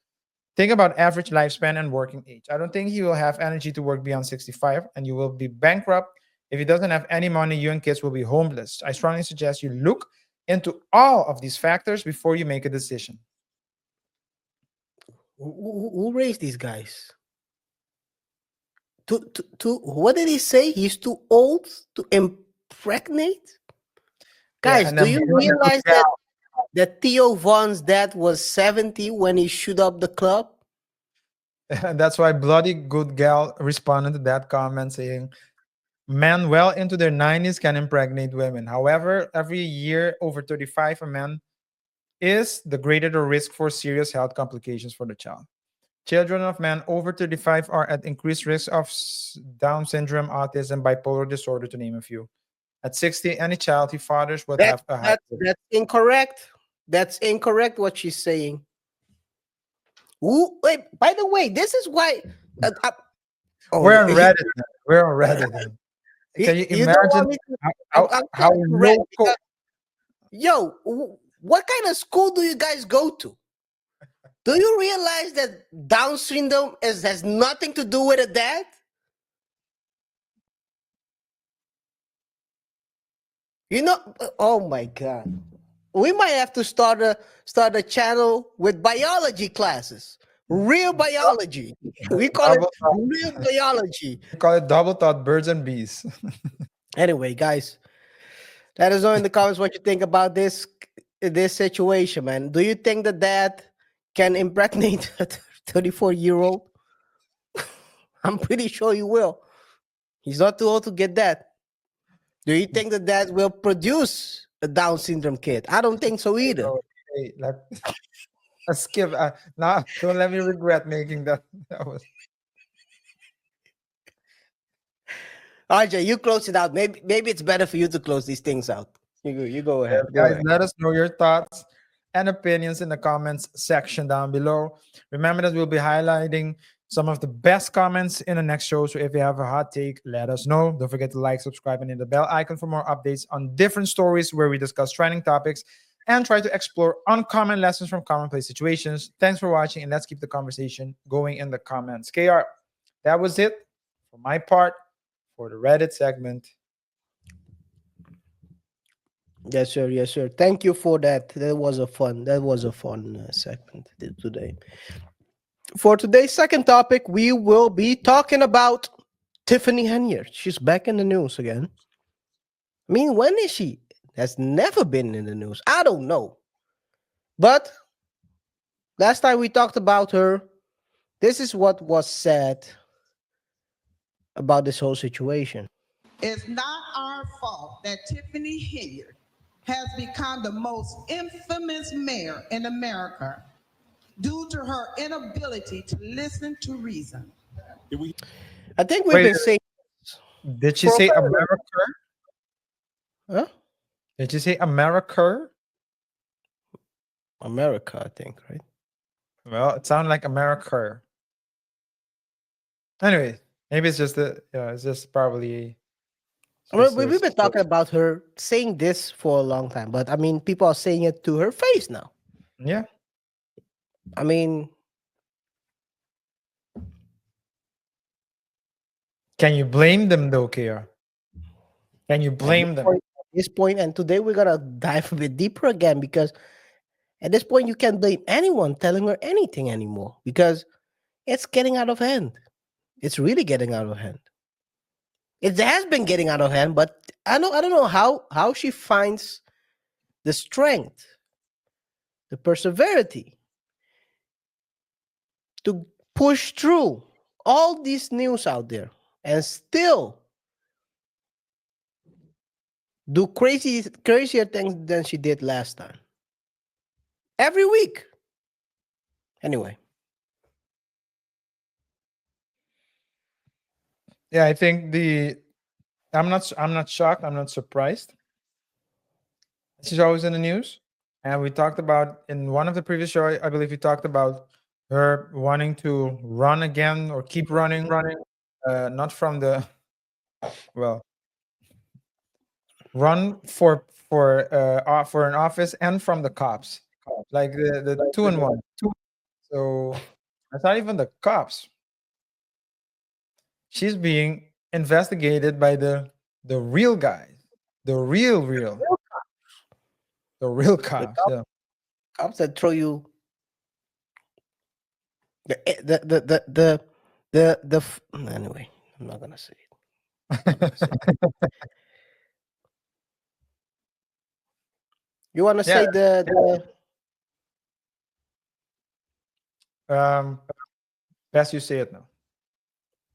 Think about average lifespan and working age. I don't think he will have energy to work beyond 65, and you will be bankrupt. If he doesn't have any money, you and kids will be homeless. I strongly suggest you look into all of these factors before you make a decision. Who raised these guys? To what did he say? He's too old to impregnate? Guys, and do then you Bloody Good realize that Theo Von's dad was 70 when he shoot up the club? And that's why Bloody Good Gal responded to that comment saying, men well into their 90s can impregnate women. However, every year over 35, a man is the greater the risk for serious health complications for the child. Children of men over 35 are at increased risk of Down syndrome, autism, bipolar disorder, to name a few. At 60, any child he fathers would have a high risk. That's incorrect. That's incorrect what she's saying. Wait, by the way, this is why. We're on Reddit. Then. We're on Reddit. Then. Can you don't want imagine me to- how telling you, Red, local? because- Yo, what kind of school do you guys go to? Do you realize that Down syndrome has nothing to do with a dad? You know, oh my God. We might have to start a channel with biology classes. Real biology. We call it real biology. We call it double thought birds and bees. Anyway, guys, let us know in the comments what you think about this situation, man. Do you think that dad can impregnate a 34-year-old? I'm pretty sure he will. He's not too old to get that. Do you think that dad will produce a Down syndrome kid? I don't think so either. Hey, let's skip. Now, don't let me regret making that. That was RJ, you close it out. Maybe it's better for you to close these things out. You go ahead. Go guys. ahead. Let us know your thoughts and opinions in the comments section down below. Remember that we'll be highlighting some of the best comments in the next show. So if you have a hot take, let us know. Don't forget to like, subscribe, and hit the bell icon for more updates on different stories where we discuss trending topics and try to explore uncommon lessons from commonplace situations. Thanks for watching, and let's keep the conversation going in the comments. KR, that was it for my part for the Reddit segment. Yes, sir. Yes, sir. Thank you for that. That was a fun segment today. For today's second topic, we will be talking about Tiffany Henyard. She's back in the news again. I mean, when is she? Has never been in the news. I don't know. But last time we talked about her, this is what was said about this whole situation. It's not our fault that Tiffany Henyard has become the most infamous mayor in America due to her inability to listen to reason. I think we've Wait, been saying. Did she say America? Huh? Did you say America? America, I think, right? Well, it sounded like America. Anyway, maybe it's just it's just probably. We've been talking about her saying this for a long time, but I mean, people are saying it to her face now. Yeah. I mean, Can you blame them though, Kia? Can you blame them? at this point, and today we're gonna dive a bit deeper again, because at this point you can't blame anyone telling her anything anymore, because it's getting out of hand. It's really getting out of hand. It has been getting out of hand, but I don't know how she finds the strength, the perseverity to push through all these news out there and still do crazier things than she did last time. Every week. Anyway. Yeah, I think I'm not shocked, I'm not surprised. She's always in the news. And we talked about in one of the previous shows, I believe we talked about her wanting to run again or keep running. Not from the well, run for an office and from the cops, like the two in one. So it's not even the cops. She's being investigated by the real guys, the real the real The cops. cops, Yeah. cops that throw you anyway, I'm not gonna say it. I'm not gonna say it. You wanna Yeah. say the Um. Best you say it now.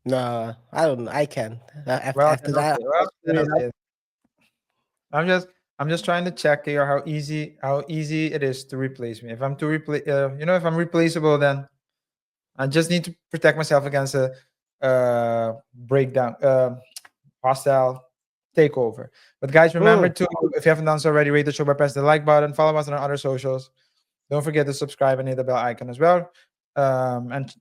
no, I don't know. I can. Well, After then that, okay. Well, then I'll say it. I'm just trying to check here how easy it is to replace me. If I'm to replace, if I'm replaceable, then I just need to protect myself against a breakdown, hostile takeover. But guys, remember to, if you haven't done so already, rate the show by pressing the like button, follow us on our other socials. Don't forget to subscribe and hit the bell icon as well. And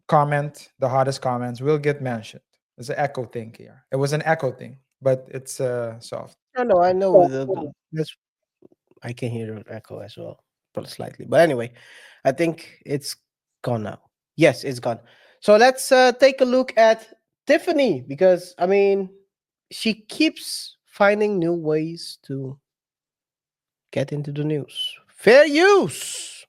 comment, the hottest comments will get mentioned. There's an echo thing here. It was an echo thing, but it's solved. I know that's I can hear an echo as well, but slightly. But anyway, I think it's gone now. Yes, it's gone. So let's take a look at Tiffany because I mean, she keeps finding new ways to get into the news. Fair use.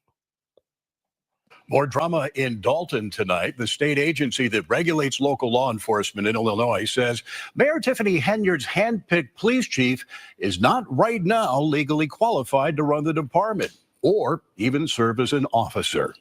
More drama in Dolton tonight. The state agency that regulates local law enforcement in Illinois says Mayor Tiffany Henyard's handpicked police chief is not right now legally qualified to run the department or even serve as an officer.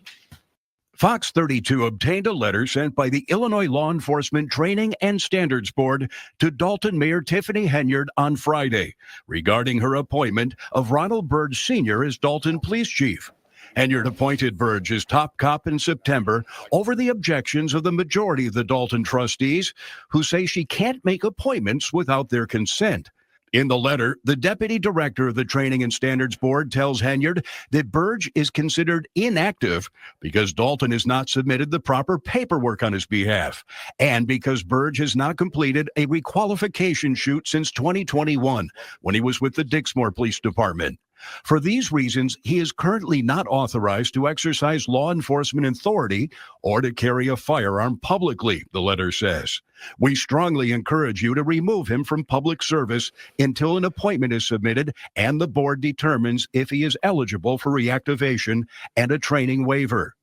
Fox 32 obtained a letter sent by the Illinois Law Enforcement Training and Standards Board to Dolton Mayor Tiffany Henyard on Friday regarding her appointment of Ronald Burge Sr. as Dolton Police Chief. Henyard appointed Burge as top cop in September over the objections of the majority of the Dolton trustees, who say she can't make appointments without their consent. In the letter, the deputy director of the Training and Standards Board tells Henyard that Burge is considered inactive because Dolton has not submitted the proper paperwork on his behalf, and because Burge has not completed a requalification shoot since 2021 when he was with the Dixmoor Police Department. For these reasons, he is currently not authorized to exercise law enforcement authority or to carry a firearm publicly, the letter says. We strongly encourage you to remove him from public service until an appointment is submitted and the board determines if he is eligible for reactivation and a training waiver.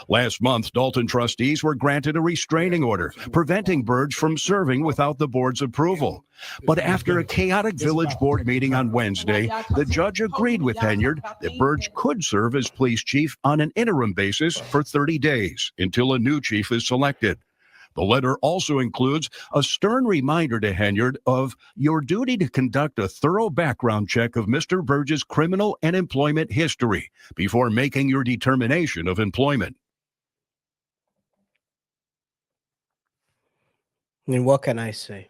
Last month, Dolton trustees were granted a restraining order, preventing Burge from serving without the board's approval. But after a chaotic village board meeting on Wednesday, the judge agreed with Henyard that Burge could serve as police chief on an interim basis for 30 days until a new chief is selected. The letter also includes a stern reminder to Henyard of your duty to conduct a thorough background check of Mr. Burge's criminal and employment history before making your determination of employment. And what can I say?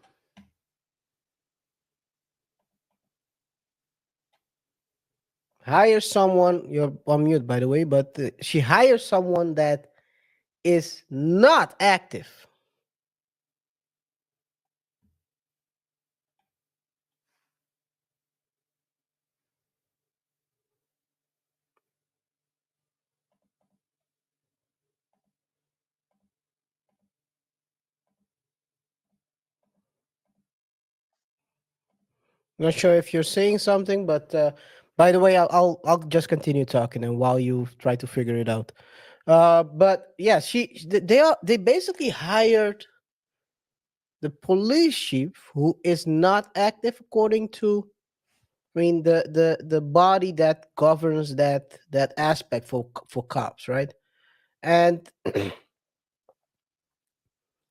Hire someone, you're on mute by the way, but she hires someone that is not active. Not sure if you're saying something, but by the way, I'll just continue talking, and while you try to figure it out. But yeah, they basically hired the police chief who is not active according to, I mean, the body that governs that aspect for cops, right? And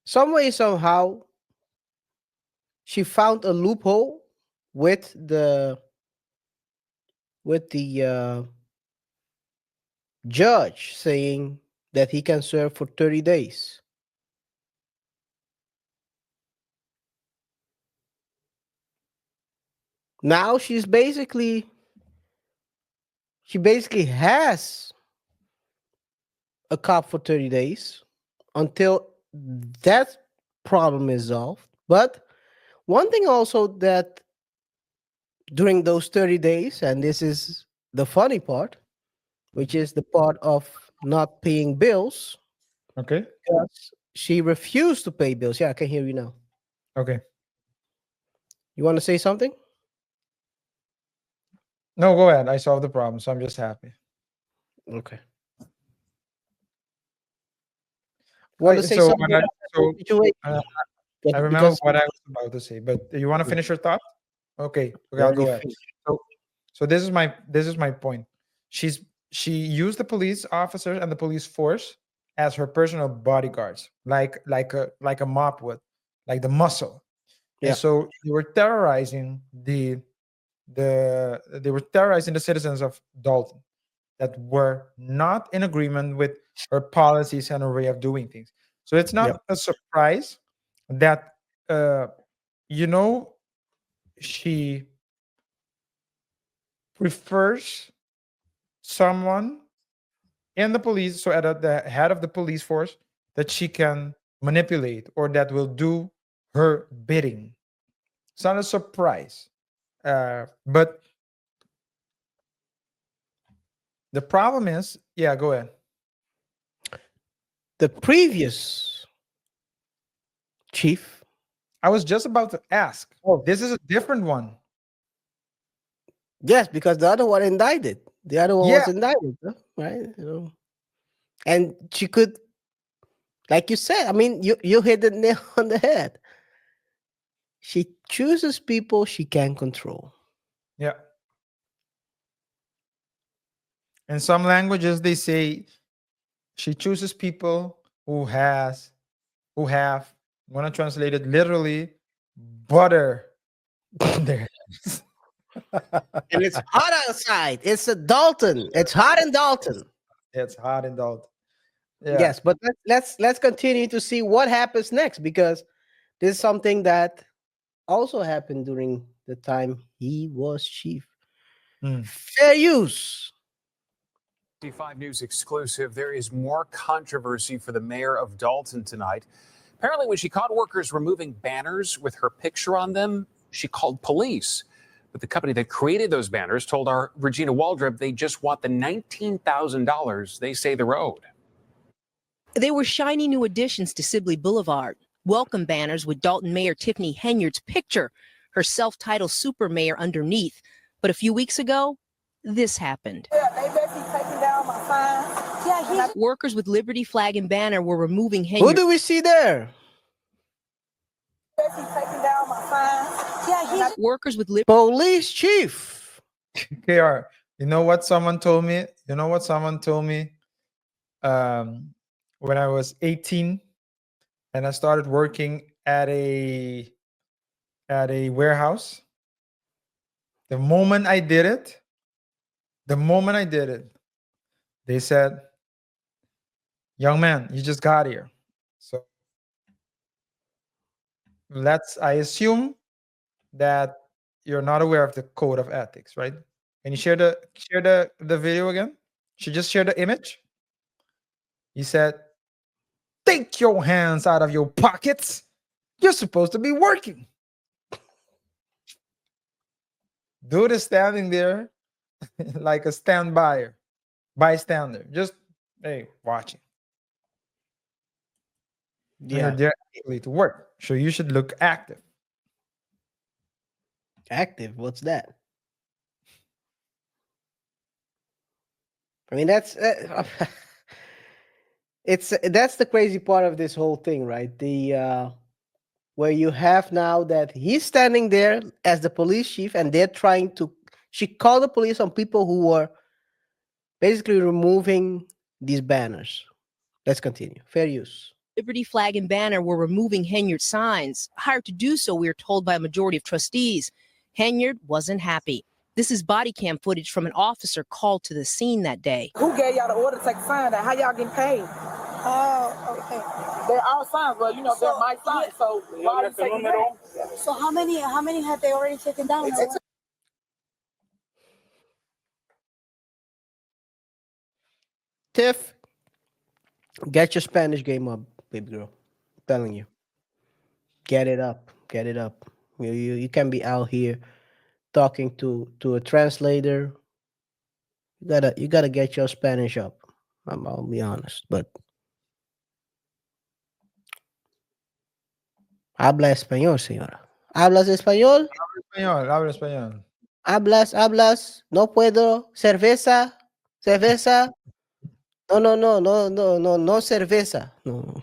some way somehow she found a loophole with the judge saying that he can serve for 30 days. Now she basically has a cop for 30 days until that problem is solved. But One thing also that during those 30 days, and this is the funny part, which is the part of not paying bills, Okay. because she refused to pay bills. Yeah, I can hear you now. Okay. You want to say something? No, go ahead. I solved the problem, so I'm just happy. Okay. Want to say So, something about that whole situation? uh, I But remember because what I was about to say, but you want to finish your thought? Okay, okay, I'll already go ahead. finished. So this is my point. She used the police officers and the police force as her personal bodyguards, like a mop would, like the muscle. And Yeah. so they were terrorizing the citizens of Dalton that were not in agreement with her policies and her way of doing things. So it's Yep. not a surprise that uh, you know she prefers someone in the police, so at the head of the police force, that she can manipulate or that will do her bidding. It's not a surprise. But the problem is, yeah, go ahead. The previous chief. I was just about to ask. Oh. This is a different one. Yes, because the other one indicted. The other one Yeah. was indicted, right? And she could, like you said, I mean, you hit the nail on the head. She chooses people she can control. Yeah. In some languages, they say she chooses people who have, I'm gonna translate it literally, butter on their heads. And it's hot outside. It's a Dalton. It's hot in Dalton. It's hot and out. Yeah. Yes, but let's continue to see what happens next, because this is something that also happened during the time he was chief. Mm. Fair use. 5 News exclusive. There is more controversy for the mayor of Dolton tonight. Apparently, when she caught workers removing banners with her picture on them, she called police. But the company that created those banners told our Regina Waldrop they just want the $19,000 they say they're owed. They were shiny new additions to Sibley Boulevard. Welcome banners with Dolton Mayor Tiffany Henyard's picture, her self-titled super mayor underneath. But a few weeks ago, this happened. Yeah, they basically taking down my signs. Yeah, Workers with Liberty flag and banner were removing Who Henyard. do we see there? basically taking down my signs. Yeah, Workers with Liberty. Police chief. KR, you know what someone told me? You know what someone told me? When I was 18 and I started working at a warehouse. The moment I did it, they said, "Young man, you just got here." So I assume that you're not aware of the code of ethics, right? Can you share the video again? She just shared the image. He said, "Take your hands out of your pockets. You're supposed to be working." Dude is standing there like a bystander, just hey, watching. And you're Yeah, there actually to work, so you should look active. active. What's that? I mean, that's that's the crazy part of this whole thing, right? The where you have now that he's standing there as the police chief, and they're trying to. She called the police on people who were basically removing these banners. Let's continue. Fair use. Liberty flag and banner were removing Henyard signs. Hired to do so, we are told by a majority of trustees. Henyard wasn't happy. This is body cam footage from an officer called to the scene that day. who gave y'all the order to take signs? How y'all getting paid? Oh, okay. They're our signs, but you know they're my signs. So why are you taking them? So how many have they already taken down? Tiff, get your Spanish game up, baby girl. I'm telling you. Get it up. Get it up. You can be out here talking to a translator. You gotta get your Spanish up. I'll be honest, but habla español, señora. ¿Hablas español? Español, habla español. Hablas. No puedo. Cerveza. No, cerveza. No.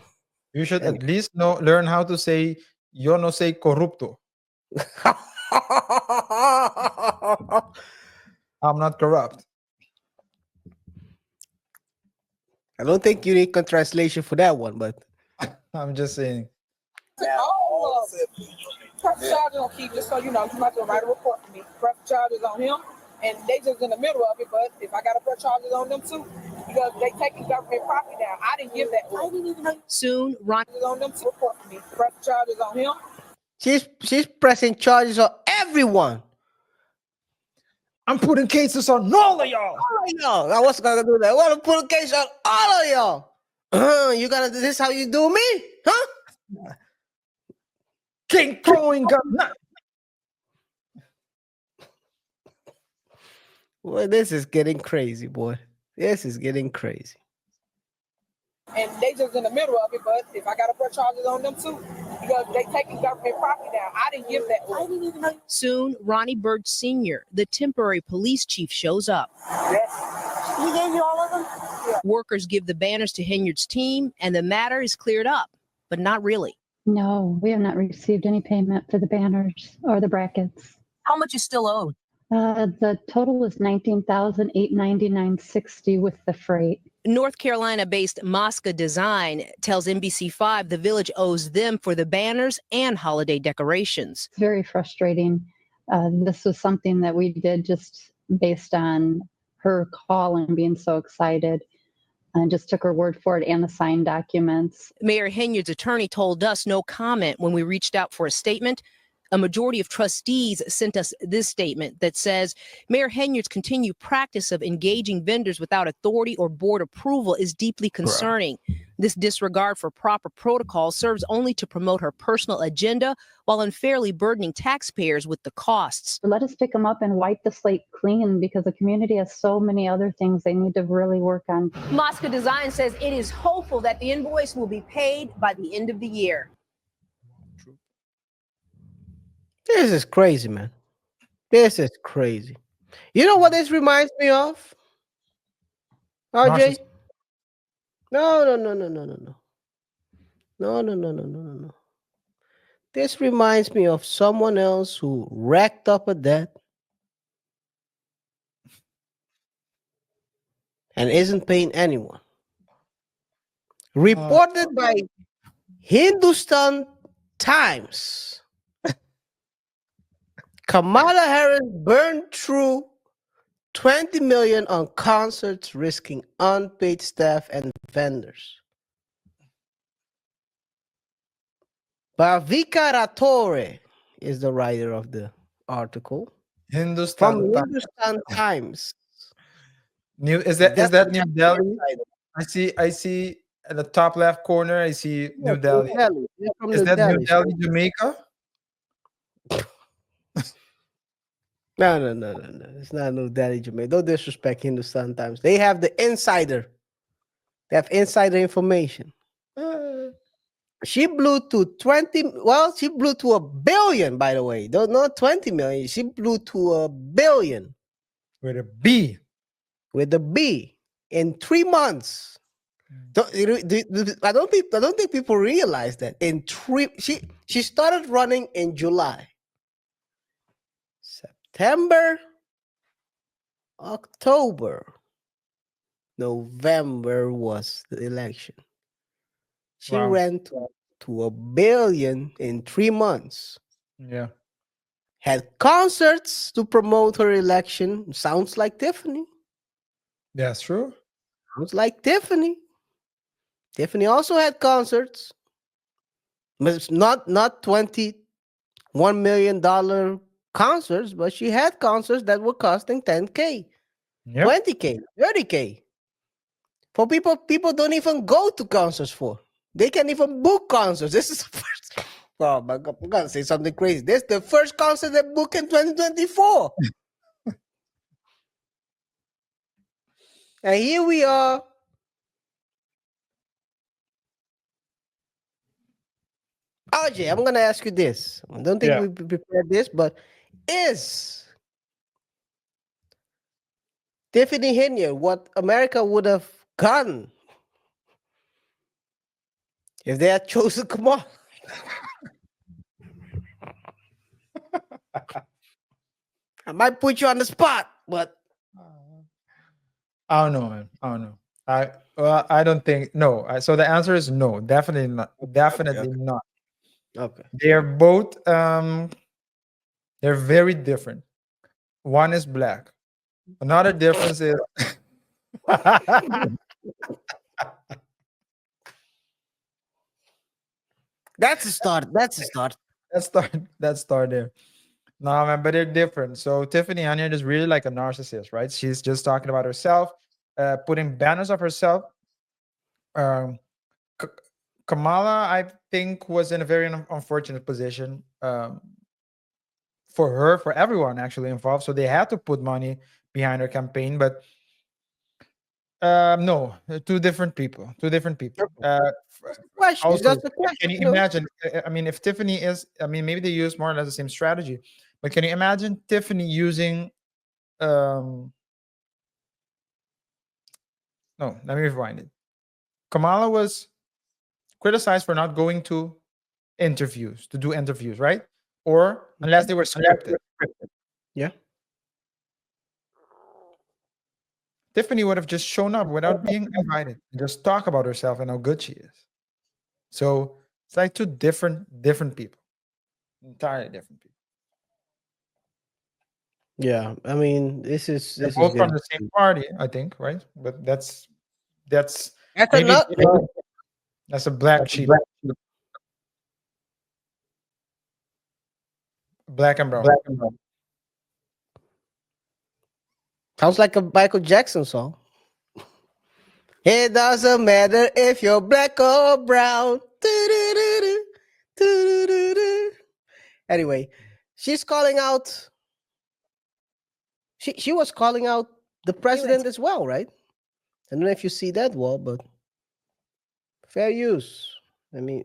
You should at least learn how to say yo no soy corrupto. I'm not corrupt. I don't think you need translation for that one, but I'm just saying. All press charges on Keith, just so you know, you might write a report for me. Press charges on him, and they just in the middle of it. But if I got to press charges on them too, because they taking government property down, I didn't give that. I didn't even know. Soon, Ron On them too. Report for me. Press charges on him. she's pressing charges on everyone. I'm putting cases on all of y'all. All of y'all. I was gonna do that. I want to put a case on all of y'all. You gotta do this how you do me? Huh? King throwing gun. Well, this is getting crazy, boy. This is getting crazy. And they just in the middle of it. But if I got to press charges on them too, because they taking government property down, I didn't give that. I didn't even know. Soon, Ronnie Bird Sr., the temporary police chief, shows up. Yes. He gave you all of them? Yeah. Workers give the banners to Henyard's team, and the matter is cleared up, but not really. No, we have not received any payment for the banners or the brackets. How much is still owed? The total is $19,899.60 with the freight. North Carolina-based Mosca Design tells NBC5 the village owes them for the banners and holiday decorations. It's very frustrating. This was something that we did just based on her call and being so excited. And just took her word for it and the signed documents. Mayor Henyard's attorney told us no comment when we reached out for a statement. A majority of trustees sent us this statement that says Mayor Henyard's continued practice of engaging vendors without authority or board approval is deeply concerning. This disregard for proper protocol serves only to promote her personal agenda while unfairly burdening taxpayers with the costs. Let us pick them up and wipe the slate clean because the community has so many other things they need to really work on. Mosca Design says it is hopeful that the invoice will be paid by the end of the year. This is crazy, man. This is crazy. You know what this reminds me of? RJ? No. This reminds me of someone else who racked up a debt and isn't paying anyone. Reported by Hindustan Times. Kamala Harris burned through $20 million on concerts, risking unpaid staff and vendors. Bhavika Rathore is the writer of the article. From Hindustan Times. Is that New Delhi? I see at the top left corner. I see New Delhi. Is that New Delhi, Jamaica? No. It's not New Delhi, Jamaica. Don't disrespect Hindustan Times. They have the insider. They have insider information. She blew to $1 billion, by the way. Not 20 million. She blew to $1 billion. With a B. With a B in 3 months. I don't think people realize that. She started running in July. September, October, November was the election. She ran to $1 billion in 3 months. Yeah. Had concerts to promote her election. Sounds like Tiffany. That's true. Sounds like Tiffany. Tiffany also had concerts. But it's not $21 million concerts, but she had concerts that were costing $10K, Yep. $20K, $30K. For people don't even go to concerts for. They can't even book concerts. This is the first. Oh my God, I'm gonna say something crazy. This is the first concert they booked in 2024. And here we are. RJ, I'm gonna ask you this. I don't think Yeah. we prepared this, but is Tiffany Henyard what America would have gotten if they had chosen Kamal? I might put you on the spot, but I don't know, man. I don't know. I don't think no. So the answer is no. Definitely not. Definitely not. okay. They are both they're very different. One is black. Another difference is That's a start. That's a start. Let's start there. No, man, but they're different. So Tiffany Henyard is really like a narcissist, right? She's just talking about herself, putting banners of herself. Um, K- Kamala, I think, was in a very unfortunate position for her, for everyone actually involved. So they had to put money behind her campaign, but no, two different people. Two different people. Question. Also, That's the can question. you You know? imagine? I mean, if Tiffany is, I mean, maybe they use more or less the same strategy, but can you imagine Tiffany using? Um, no, let me rewind it. Kamala was criticized for not going to interviews to do interviews, right? Or unless they were scripted. Yeah. Tiffany would have just shown up without being invited and just talk about herself and how good she is. So it's like two different people, entirely different people. Yeah. I mean, They're this is both from good. the same party, I think, right? But that's That's maybe maybe that's a black sheep, black and brown. sounds like a Michael Jackson song. It doesn't matter if you're black or brown. Do-do-do-do, do-do-do-do. Anyway, she's calling out. She was calling out the president as well, right? I don't know if you see that wall, but fair use. I mean,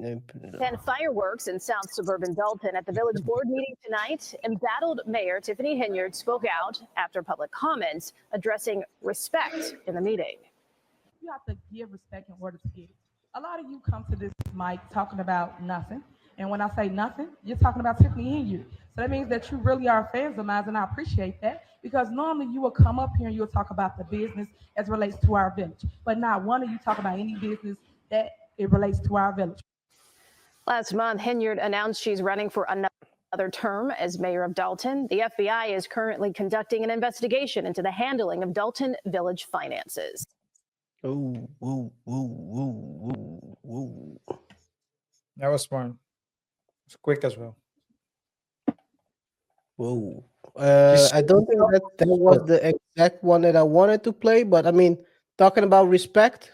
And fireworks in South Suburban Dolton at the village board meeting tonight. Embattled Mayor Tiffany Henyard spoke out after public comments addressing respect in the meeting. You have to give respect in order to get it. A lot of you come to this mic talking about nothing. And when I say nothing, you're talking about Tiffany Henyard. So that means that you really are fans of mine, and I appreciate that, because normally you will come up here and you'll talk about the business as it relates to our village. But not one of you talk about any business that it relates to our village. Last month, Henyard announced she's running for another term as mayor of Dolton. The FBI is currently conducting an investigation into the handling of Dolton village finances. ooh, ooh, ooh, ooh, ooh, ooh. That was smart. It's quick as well. Whoa. I don't think that was the exact one that I wanted to play, but I mean, talking about respect,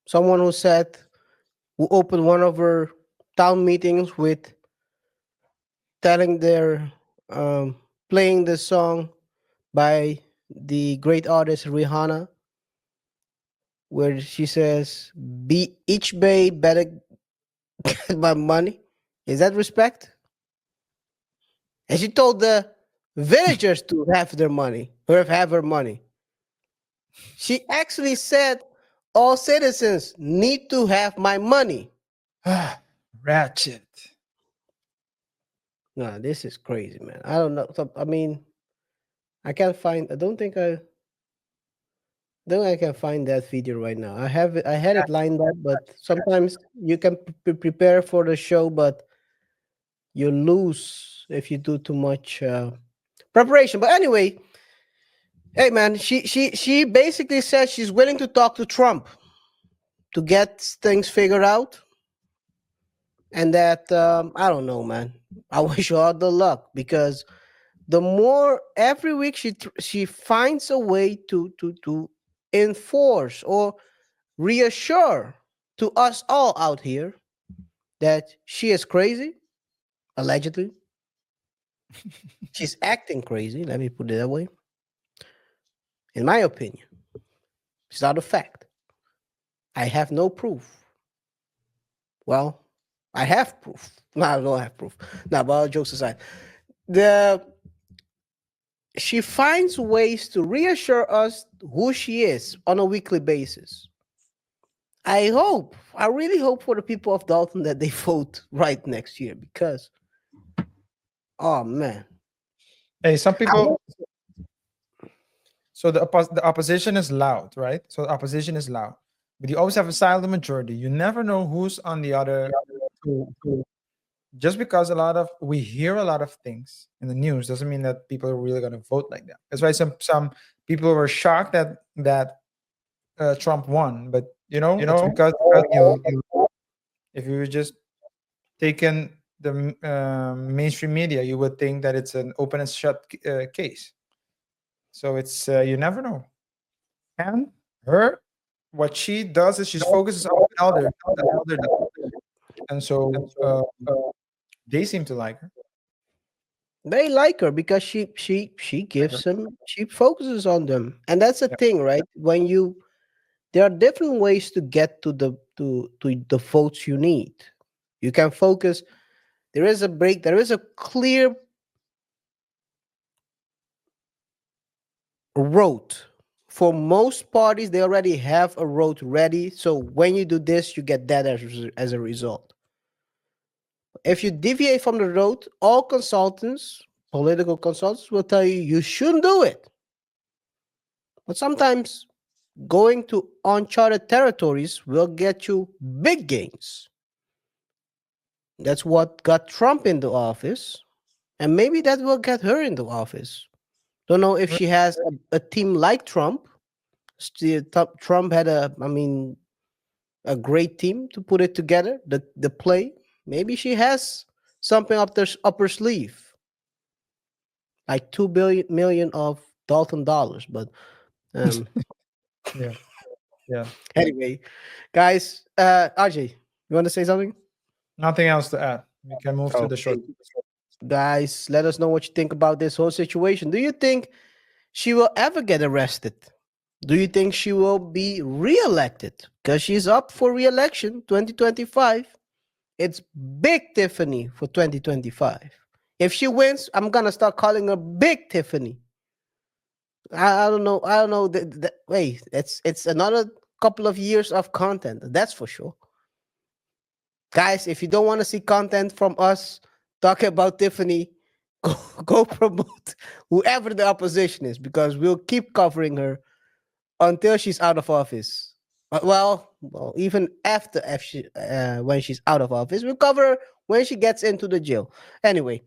someone who opened one of her town meetings with telling their playing the song by the great artist Rihanna, where she says, "Be each bay better get my money." Is that respect? And she told the villagers to have their money, or have her money. She actually said, "All citizens need to have my money." Ratchet. No, this is crazy, man. I don't know. So, I mean, I can't find. I don't think I can find that video right now. I have it. I had it lined up, but sometimes you can prepare for the show, but you lose if you do too much preparation. But anyway, hey man, she basically said she's willing to talk to Trump to get things figured out, and that I don't know, man. I wish her all the luck, because the more every week she finds a way to enforce or reassure to us all out here that she is crazy, allegedly. She's acting crazy. Let me put it that way. In my opinion, it's not a fact. I have no proof. Well, I have proof. No, I don't have proof. No, but all jokes aside, the she finds ways to reassure us who she is on a weekly basis. I really hope for the people of Dolton that they vote right next year because, oh man, Hey, some I people. So the opposition is loud, right? So the opposition is loud, but you always have a silent majority. You never know who's on the other. Just because we hear a lot of things in the news doesn't mean that people are really going to vote like that. That's why some people were shocked that Trump won, but it's because if you just taken the mainstream media, you would think that it's an open and shut case. So it's you never know. And what she does is she focuses on the elder, and so they seem to like her. they like her because she gives them, she focuses on them, and that's the thing, right? When you there are different ways to get to the votes you need. You can focus. There is a break. There is a clear road for most parties. They already have a road ready. So when you do this, you get that as a result. If you deviate from the road, all consultants, political consultants, will tell you you shouldn't do it. But sometimes going to uncharted territories will get you big gains. That's what got Trump into office, and maybe that will get her into office. Don't know if she has a team like Trump. Still, Trump had a great team to put it together. The play. Maybe she has something up her sleeve, like 2 million of Dalton dollars. But Yeah. anyway, guys, RJ, you want to say something? Nothing else to add. We can move to the short. Okay. Guys, let us know what you think about this whole situation. Do you think she will ever get arrested? Do you think she will be reelected? Because she's up for reelection 2025. It's Big Tiffany for 2025. If she wins, I'm gonna start calling her Big Tiffany. I don't know. I don't know. Wait, it's another couple of years of content. That's for sure. Guys, if you don't want to see content from us talking about Tiffany, go promote whoever the opposition is, because we'll keep covering her until she's out of office. Well, even after when she's out of office, we'll cover her when she gets into the jail. Anyway,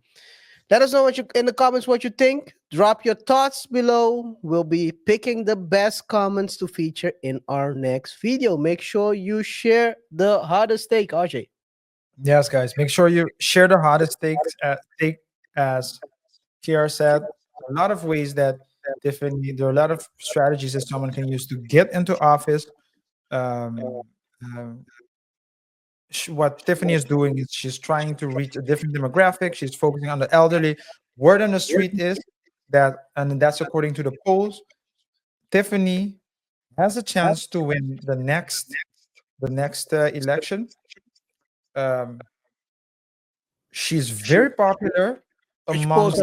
let us know in the comments what you think. Drop your thoughts below. We'll be picking the best comments to feature in our next video. Make sure you share the hottest take, RJ. Yes, guys. Make sure you share the hottest take as TR said. A lot of ways that there are a lot of strategies that someone can use to get into office. Um, um, what Tiffany is doing is she's trying to reach a different demographic. She's focusing on the elderly. Word on the street is and that's according to the polls, Tiffany has a chance to win the next election. She's very popular amongst.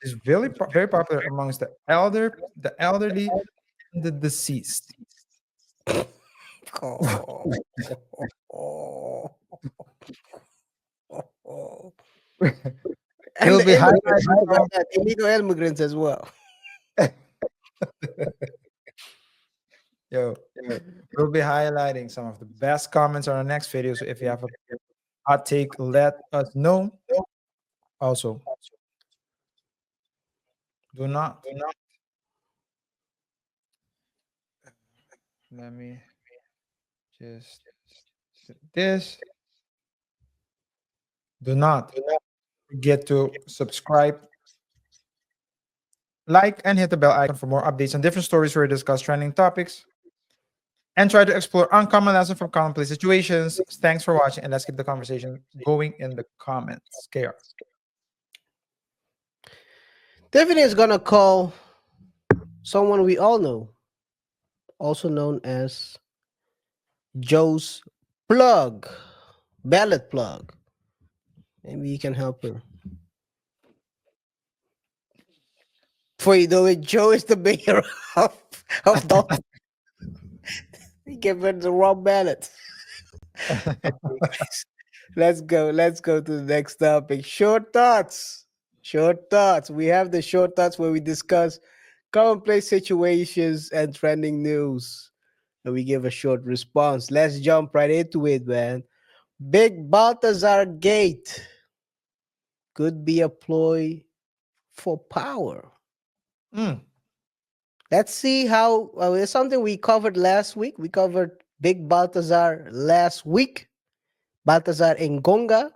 She's very popular amongst the elderly, and the deceased. And It'll be illegal immigrants as well. We'll be highlighting some of the best comments on our next video. So if you have a hot take, let us know. Also, do not. Let me just this. Do not forget to subscribe, like, and hit the bell icon for more updates on different stories where we discuss trending topics. and try to explore uncommon lessons from commonplace situations. Thanks for watching, and let's keep the conversation going in the comments. KR. Tiffany is gonna call someone we all know, also known as Joe's plug, ballot plug. Maybe you can help her. Before you know it, Joe is the mayor of Dolton. He gave her the wrong ballot. Okay, guys. Let's go. Let's go to the next topic. Short thoughts. Short thoughts. We have the short thoughts where we discuss commonplace situations and trending news. And we give a short response. Let's jump right into it, man. Big Baltazar gate could be a ploy for power. Let's see how it's something we covered last week. We covered Big Baltazar last week. Baltazar Ngonga,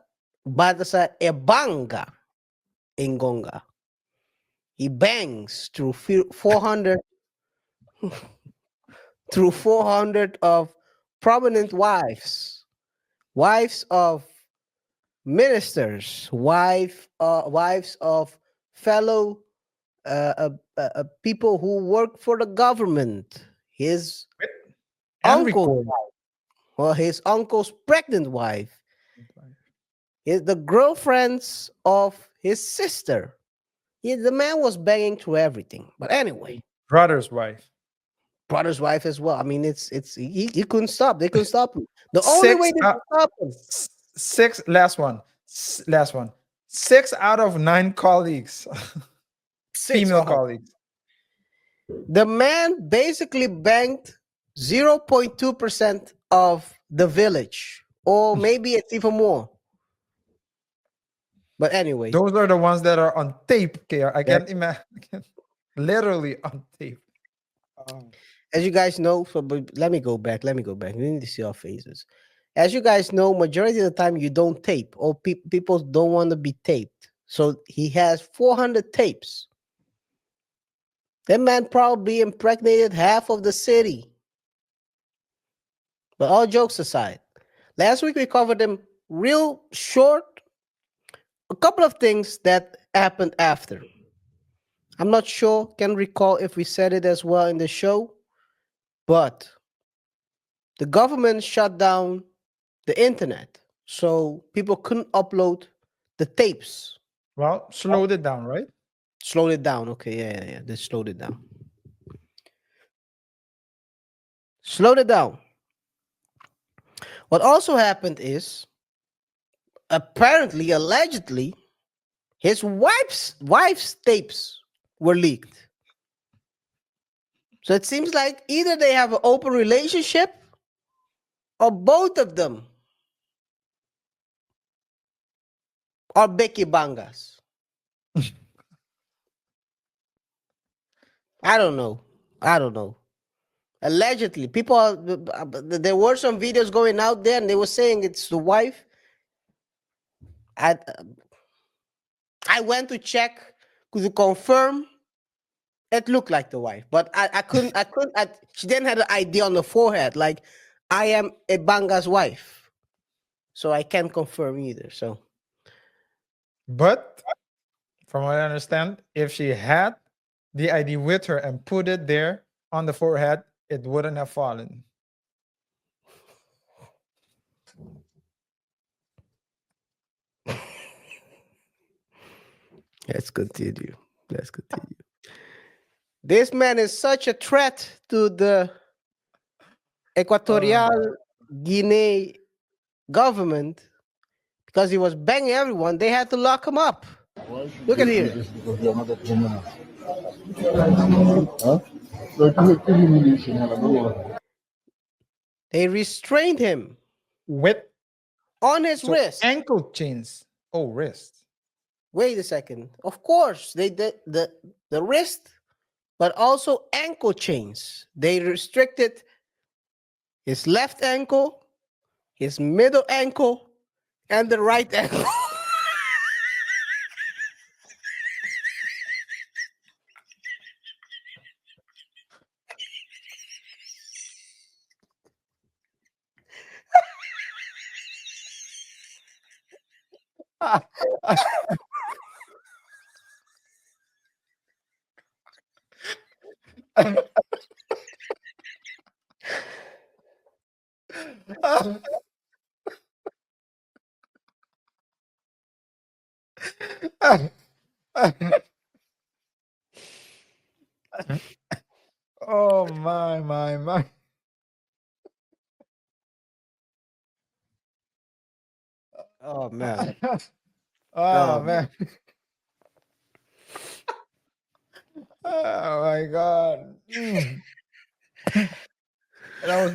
Baltazar Ebanga Ngonga. He bangs through 400 through 400 of prominent wives of ministers, wives of fellow people who work for the government. His uncle, or his uncle's pregnant wife, the girlfriends of his sister. The man was banging through everything. But anyway, brother's wife as well. I mean, he couldn't stop. They couldn't stop him. The only way they could stop him. Last one. 6 out of 9 colleagues, female colleagues. The man basically banged 0.2% of the village, or maybe it's even more. But anyway, those are the ones that are on tape. KR. I can't imagine. Literally on tape. As you guys know, but let me go back. We need to see our faces. As you guys know, majority of the time you don't tape, or people don't want to be taped. So he has 400 tapes. That man probably impregnated half of the city. But all jokes aside, last week we covered them real short. A couple of things that happened after. I'm not sure, can recall if we said it as well in the show, but the government shut down the internet, so people couldn't upload the tapes. Well, slowed it down, right? Slowed it down. Okay, yeah. They slowed it down. Slowed it down. What also happened is, apparently, allegedly, his wife's tapes were leaked. So it seems like either they have an open relationship or both of them are Becky Bangas. I don't know. Allegedly, there were some videos going out there and they were saying it's the wife. I went to check to confirm. It looked like the wife, but I couldn't. She didn't have the ID on the forehead. Like, I am a Banga's wife, so I can't confirm either. So, but from what I understand, if she had the ID with her and put it there on the forehead, it wouldn't have fallen. Let's continue. This man is such a threat to the Equatorial Guinea government because he was banging everyone. They had to lock him up. Look at here. They restrained him on his wrist. Ankle chains. Oh, wrist. Wait a second. Of course, they did the wrist, but also ankle chains. They restricted his left ankle, his middle ankle, and the right ankle. Oh my. Oh man. Oh Oh, man. Oh my god. And I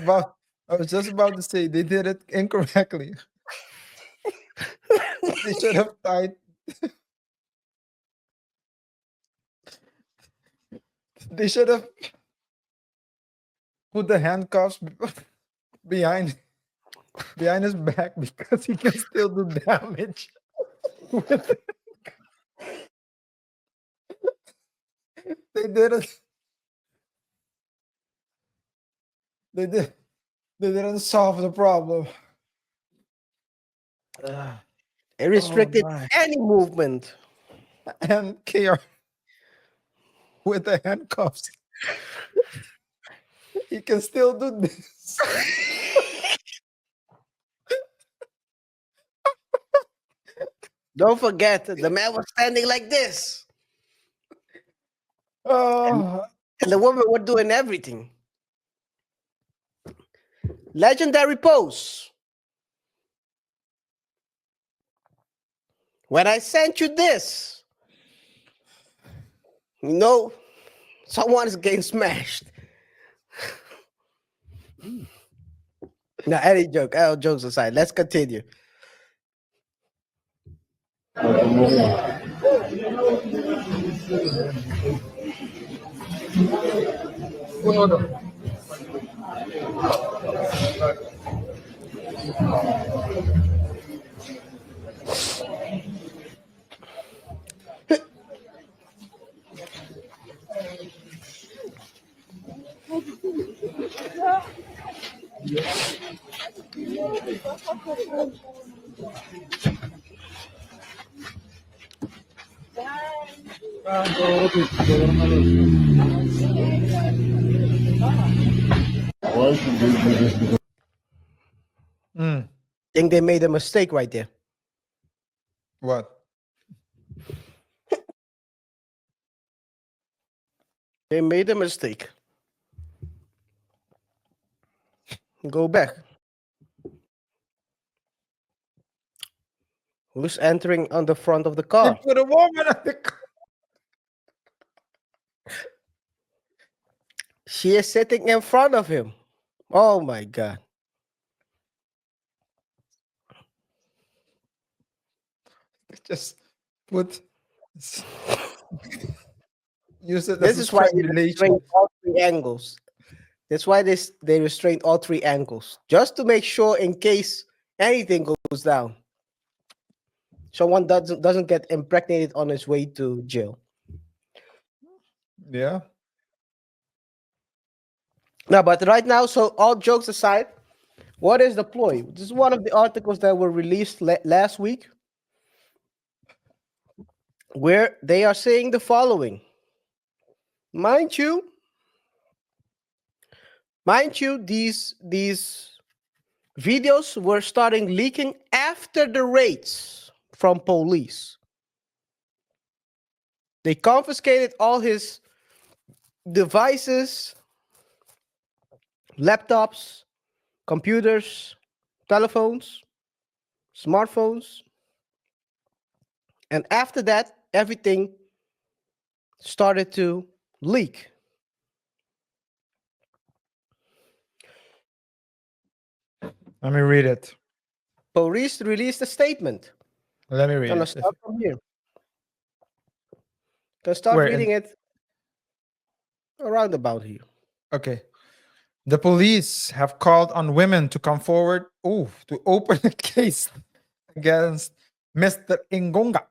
was just about to say they did it incorrectly. They should have tied they should have put the handcuffs behind his back because he can still do damage. with it. They didn't. They didn't solve the problem. it restricted my. any movement. And KR with the handcuffs, he can still do this. Don't forget, the man was standing like this, Oh, and the women were doing everything. Legendary pose. When I sent you this, you know, someone is getting smashed. Now, any joke, all jokes aside, let's continue. Think they made a mistake right there. what? They made a mistake. Go back. Who's entering on the front of the They car? put a woman on the car. She is sitting in front of him. Oh my God. Just put use it This as a is why they strangulation. restrained all three angles. That's why they restrained all three angles. Just to make sure in case anything goes down. Someone doesn't get impregnated on his way to jail. Yeah. No, but right now, so all jokes aside, what is the ploy? This is one of the articles that were released last week, where they are saying the following. Mind you, these videos were starting leaking after the raids from police. They confiscated all his devices, laptops, computers, telephones, smartphones. And after that, everything started to leak. Let me read it. Police released a statement. Let me read I'm gonna it. start from here. Gonna start Where? reading it around about here. Okay. The police have called on women to come forward to open a case against Mr. Ingonga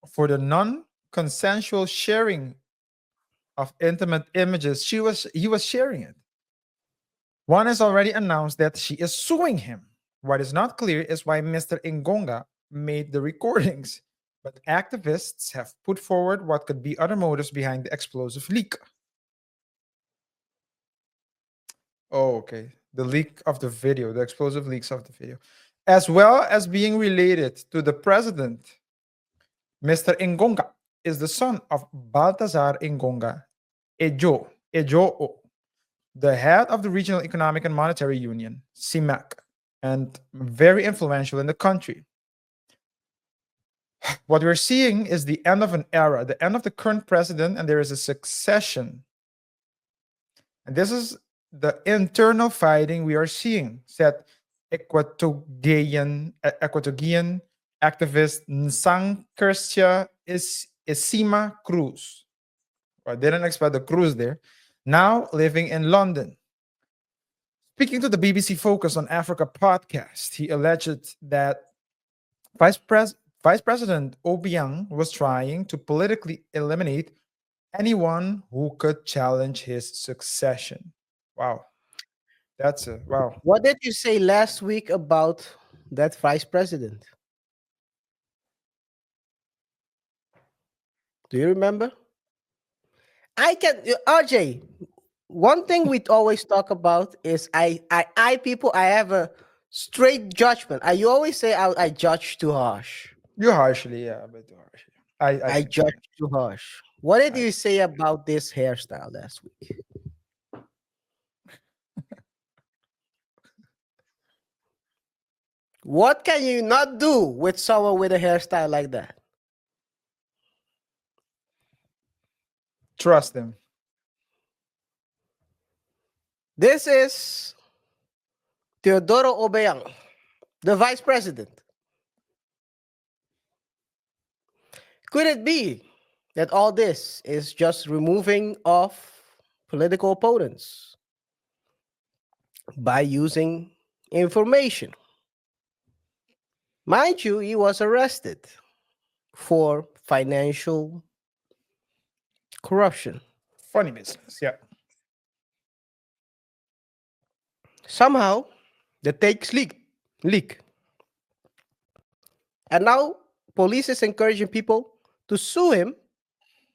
for the non-consensual sharing of intimate images. He was sharing it. One has already announced that she is suing him. What is not clear is why Mr. Ingonga made the recordings, but activists have put forward what could be other motives behind the explosive leak. Oh, okay. The leak of the video, the explosive leaks of the video, as well as being related to the president. Mr. Ngonga is the son of Baltazar Ngonga Ejo, the head of the Regional Economic and Monetary Union, CEMAC, and very influential in the country. What we're seeing is the end of an era, the end of the current president, and there is a succession. And this is the internal fighting we are seeing, said Equatorial activist Nsang Kersia Esima Cruz. I didn't expect the Cruz there. Now living in London. Speaking to the BBC Focus on Africa podcast, he alleged that Vice President Obiang was trying to politically eliminate anyone who could challenge his succession. Wow. That's a wow. What did you say last week about that vice president? Do you remember? RJ, one thing we always talk about is I people, I have a straight judgment. You always say I judge too harsh. You harshly, yeah, a bit too harshly. I judge too harsh. What did you say about this hairstyle last week? What can you not do with someone with a hairstyle like that? Trust them. This is Teodoro Obiang, the vice president. Could it be that all this is just removing of political opponents by using information? Mind you, he was arrested for financial corruption. Funny business, yeah. Somehow, the tapes leak. And now, police is encouraging people to sue him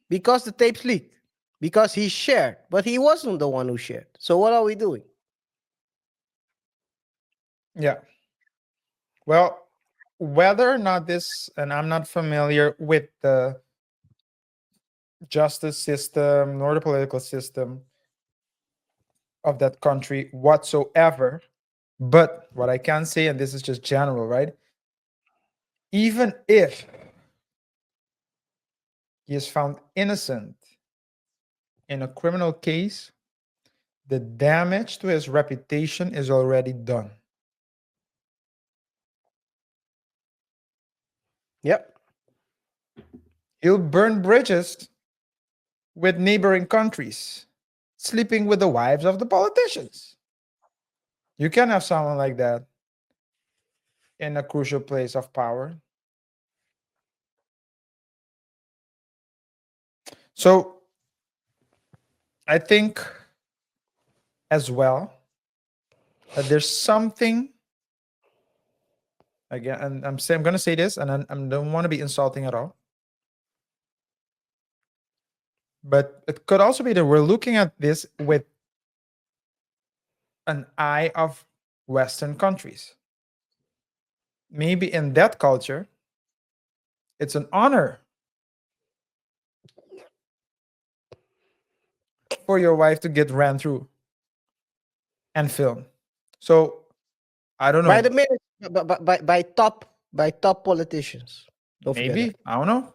because the tapes leaked, because he shared, but he wasn't the one who shared. So what are we doing? Yeah. Well, whether or not this, and I'm not familiar with the justice system nor the political system of that country whatsoever, but what I can say, and this is just general, right? Even if he is found innocent in a criminal case, the damage to his reputation is already done. Yep. He'll burn bridges with neighboring countries, sleeping with the wives of the politicians. You can't have someone like that in a crucial place of power. So I think as well that there's something, again, and I'm going to say this, and I don't want to be insulting at all, but it could also be that we're looking at this with an eye of Western countries. Maybe in that culture, it's an honor for your wife to get ran through and filmed. So I don't know. By the minute, by top politicians. Don't forget Maybe, that. I don't know.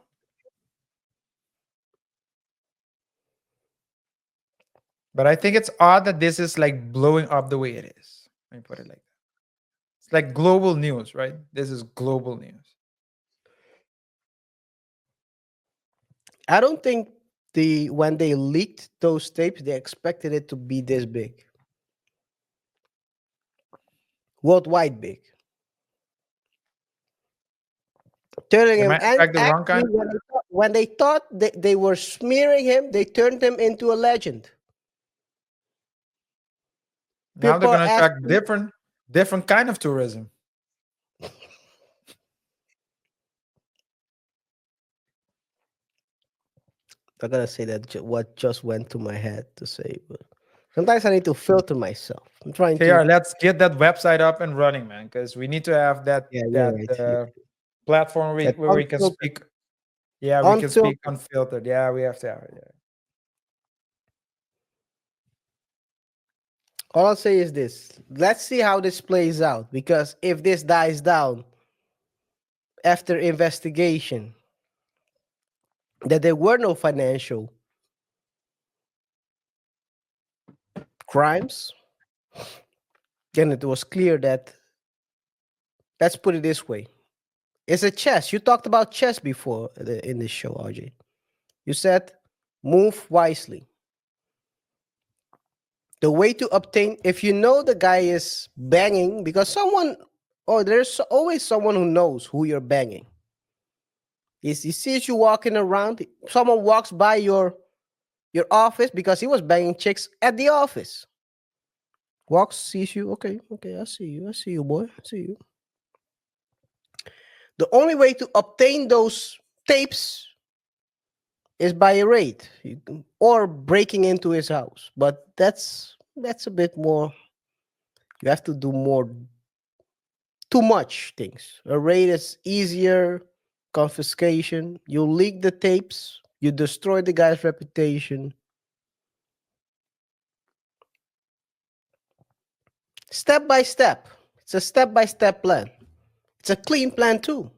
But I think it's odd that this is like blowing up the way it is. Let me put it like that. It's like global news, right? This is global news. I don't think when they leaked those tapes, they expected it to be this big. Worldwide big. Turning him, and actually, when they thought they were smearing him, they turned him into a legend. Now they're going to attract different kind of tourism. I'm gonna say that what just went to my head to say, but sometimes I need to filter myself. I'm trying KR, to. let's get that website up and running, man, because we need to have that Yeah, you're right. platform That where we can unfiltered, speak. Yeah, we can speak unfiltered. unfiltered. Yeah, we have to have it. Yeah. All I'll say is this: let's see how this plays out. Because if this dies down after investigation, that there were no financial crimes, then it was clear that. Let's put it this way: it's a chess. You talked about chess before in this show, RJ. You said move wisely. The way to obtain, if you know the guy is banging, because someone, or there's always someone who knows who you're banging. He sees you walking around. Someone walks by your office because he was banging chicks at the office. Walks, sees you. Okay, I see you, boy. I see you. The only way to obtain those tapes is by a raid or breaking into his house. But that's a bit more. You have to do more. Too much things. A raid is easier. Confiscation. You leak the tapes. You destroy the guy's reputation. Step by step. It's a step-by-step plan. It's a clean plan too.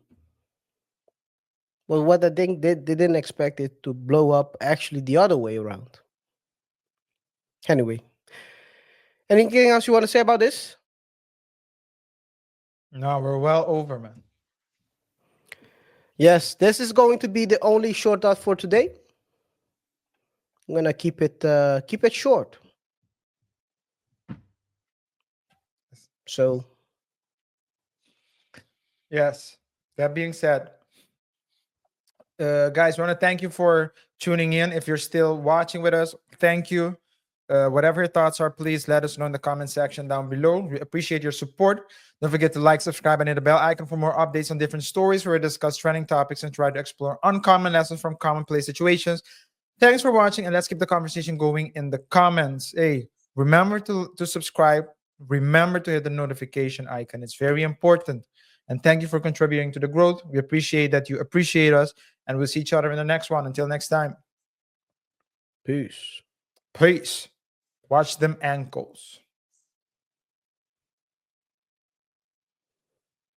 But what I think they didn't expect it to blow up actually the other way around. Anyway. Anything else you want to say about this? No, we're well over, man. Yes, this is going to be the only short out for today. I'm gonna keep it short. So Yes. That being said, guys, I want to thank you for tuning in. If you're still watching with us, thank you. Whatever your thoughts are, please let us know in the comment section down below. We appreciate your support. Don't forget to like, subscribe, and hit the bell icon for more updates on different stories where we discuss trending topics and try to explore uncommon lessons from commonplace situations. Thanks for watching, and let's keep the conversation going in the comments. Hey, remember to subscribe. Remember to hit the notification icon. It's very important. And thank you for contributing to the growth. We appreciate that you appreciate us, and we'll see each other in the next one. Until next time. peace. Peace. Watch them ankles.